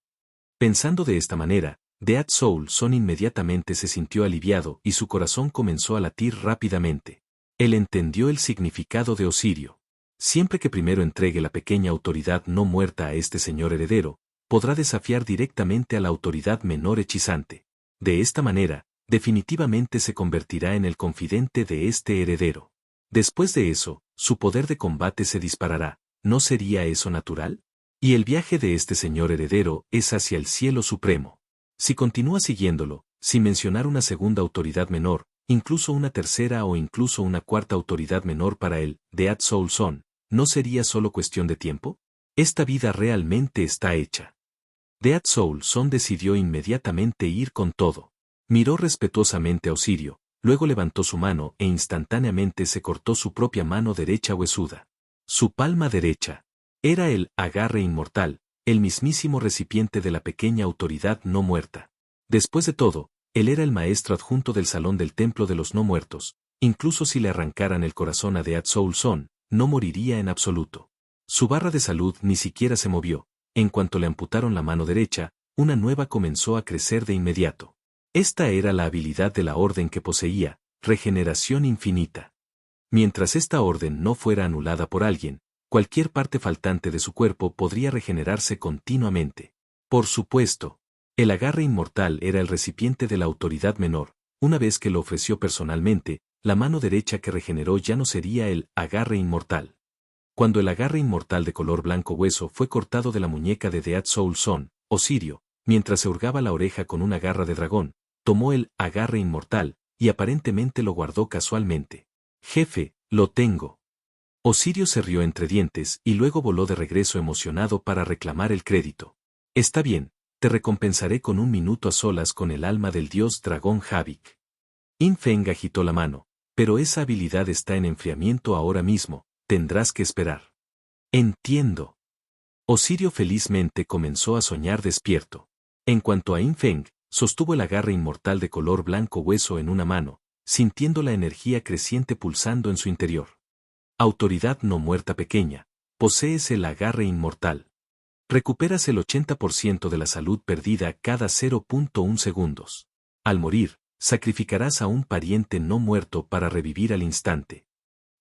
Pensando de esta manera, Dead Soul Son inmediatamente se sintió aliviado y su corazón comenzó a latir rápidamente. Él entendió el significado de Osirio. Siempre que primero entregue la pequeña autoridad no muerta a este señor heredero, podrá desafiar directamente a la autoridad menor hechizante. De esta manera, definitivamente se convertirá en el confidente de este heredero. Después de eso, su poder de combate se disparará. ¿No sería eso natural? Y el viaje de este señor heredero es hacia el cielo supremo. Si continúa siguiéndolo, sin mencionar una segunda autoridad menor, incluso una tercera o incluso una cuarta autoridad menor para él, Dead Soul Son, ¿no sería solo cuestión de tiempo? Esta vida realmente está hecha. Dead Soul Son decidió inmediatamente ir con todo. Miró respetuosamente a Osirio, luego levantó su mano e instantáneamente se cortó su propia mano derecha huesuda. Su palma derecha. Era el agarre inmortal, el mismísimo recipiente de la pequeña autoridad no muerta. Después de todo, él era el maestro adjunto del salón del templo de los no muertos. Incluso si le arrancaran el corazón a Dead Soul Son, no moriría en absoluto. Su barra de salud ni siquiera se movió. En cuanto le amputaron la mano derecha, una nueva comenzó a crecer de inmediato. Esta era la habilidad de la orden que poseía, regeneración infinita. Mientras esta orden no fuera anulada por alguien, cualquier parte faltante de su cuerpo podría regenerarse continuamente. Por supuesto, el agarre inmortal era el recipiente de la autoridad menor. Una vez que lo ofreció personalmente, la mano derecha que regeneró ya no sería el agarre inmortal. Cuando el agarre inmortal de color blanco hueso fue cortado de la muñeca de Dead Soul Son, Osirio, mientras se hurgaba la oreja con una garra de dragón, tomó el agarre inmortal y aparentemente lo guardó casualmente. Jefe, lo tengo. Osirio se rió entre dientes y luego voló de regreso emocionado para reclamar el crédito. Está bien, te recompensaré con un minuto a solas con el alma del dios dragón Havik. Infeng agitó la mano, pero esa habilidad está en enfriamiento ahora mismo, tendrás que esperar. Entiendo. Osirio felizmente comenzó a soñar despierto. En cuanto a Infeng, sostuvo el agarre inmortal de color blanco hueso en una mano, sintiendo la energía creciente pulsando en su interior. Autoridad no muerta pequeña, posees el agarre inmortal. Recuperas el 80% de la salud perdida cada 0.1 segundos. Al morir, sacrificarás a un pariente no muerto para revivir al instante.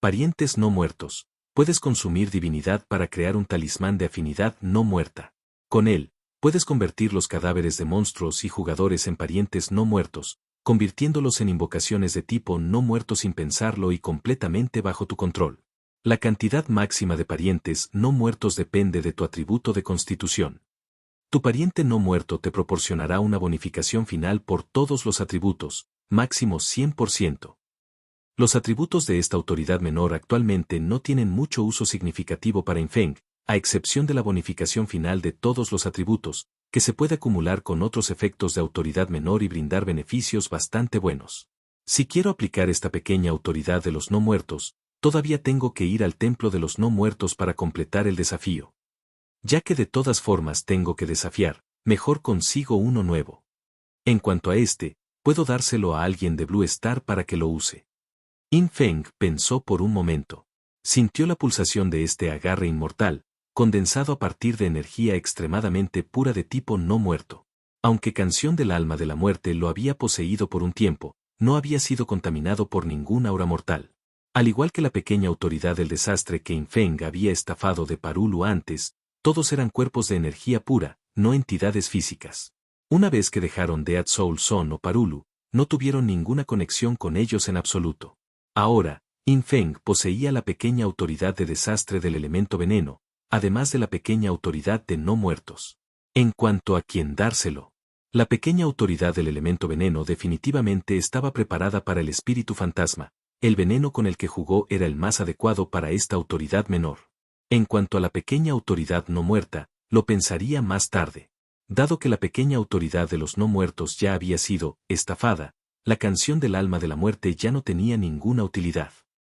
Parientes no muertos. Puedes consumir divinidad para crear un talismán de afinidad no muerta. Con él, puedes convertir los cadáveres de monstruos y jugadores en parientes no muertos, convirtiéndolos en invocaciones de tipo no muerto sin pensarlo y completamente bajo tu control. La cantidad máxima de parientes no muertos depende de tu atributo de constitución. Tu pariente no muerto te proporcionará una bonificación final por todos los atributos, máximo 100%. Los atributos de esta autoridad menor actualmente no tienen mucho uso significativo para Infeng, a excepción de la bonificación final de todos los atributos, que se puede acumular con otros efectos de autoridad menor y brindar beneficios bastante buenos. Si quiero aplicar esta pequeña autoridad de los no muertos, todavía tengo que ir al templo de los no muertos para completar el desafío. Ya que de todas formas tengo que desafiar, mejor consigo uno nuevo. En cuanto a este, puedo dárselo a alguien de Blue Star para que lo use. Infeng pensó por un momento. Sintió la pulsación de este agarre inmortal, condensado a partir de energía extremadamente pura de tipo no muerto. Aunque Canción del Alma de la Muerte lo había poseído por un tiempo, no había sido contaminado por ningún aura mortal. Al igual que la pequeña autoridad del desastre que Infeng había estafado de Parulu antes, todos eran cuerpos de energía pura, no entidades físicas. Una vez que dejaron Dead Soul Son o Parulu, no tuvieron ninguna conexión con ellos en absoluto. Ahora, Infeng poseía la pequeña autoridad de desastre del elemento veneno, además de la pequeña autoridad de no muertos. En cuanto a quién dárselo, la pequeña autoridad del elemento veneno definitivamente estaba preparada para el espíritu fantasma. El veneno con el que jugó era el más adecuado para esta autoridad menor. En cuanto a la pequeña autoridad no muerta, lo pensaría más tarde. Dado que la pequeña autoridad de los no muertos ya había sido estafada, la canción del alma de la muerte ya no tenía ninguna utilidad.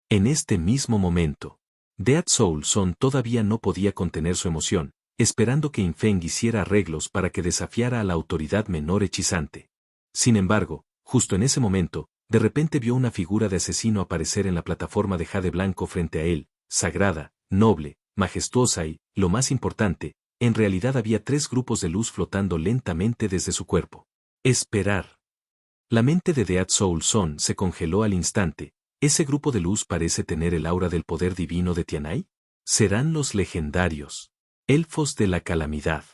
En este mismo momento, Dead Soul Son todavía no podía contener su emoción, esperando que Infeng hiciera arreglos para que desafiara a la autoridad menor hechizante. Sin embargo, justo en ese momento, de repente vio una figura de asesino aparecer en la plataforma de jade blanco frente a él, sagrada, noble, majestuosa y, lo más importante, en realidad había 3 grupos de luz flotando lentamente desde su cuerpo. Esperar. La mente de Dead Soul Son se congeló al instante. ¿Ese grupo de luz parece tener el aura del poder divino de Tianai? Serán los legendarios elfos de la calamidad.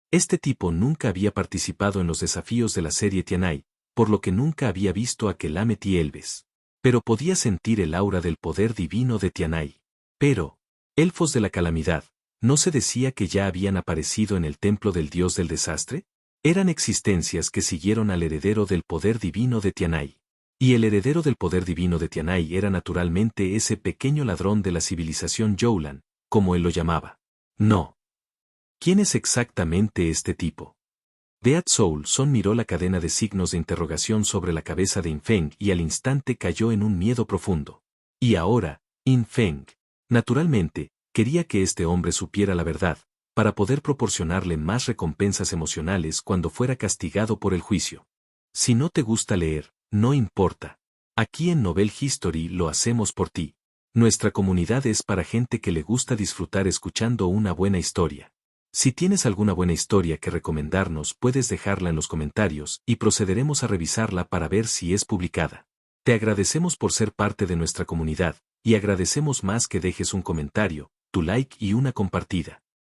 Este tipo nunca había participado en los desafíos de la serie Tianai, por lo que nunca había visto a Kelamet y Elves. Pero podía sentir el aura del poder divino de Tianai. Pero, elfos de la calamidad, ¿no se decía que ya habían aparecido en el templo del dios del desastre? Eran existencias que siguieron al heredero del poder divino de Tianai. Y el heredero del poder divino de Tianai era naturalmente ese pequeño ladrón de la civilización Youlan, como él lo llamaba. No. ¿Quién es exactamente este tipo? Dead Soul Son miró la cadena de signos de interrogación sobre la cabeza de Infeng y al instante cayó en un miedo profundo. Y ahora, Infeng. Naturalmente, quería que este hombre supiera la verdad, para poder proporcionarle más recompensas emocionales cuando fuera castigado por el juicio. Si no te gusta leer, no importa. Aquí en Novel History lo hacemos por ti. Nuestra comunidad es para gente que le gusta disfrutar escuchando una buena historia. Si tienes alguna buena historia que recomendarnos, puedes dejarla en los comentarios y procederemos a revisarla para ver si es publicada. Te agradecemos por ser parte de nuestra comunidad, y agradecemos más que dejes un comentario, tu like y una compartida.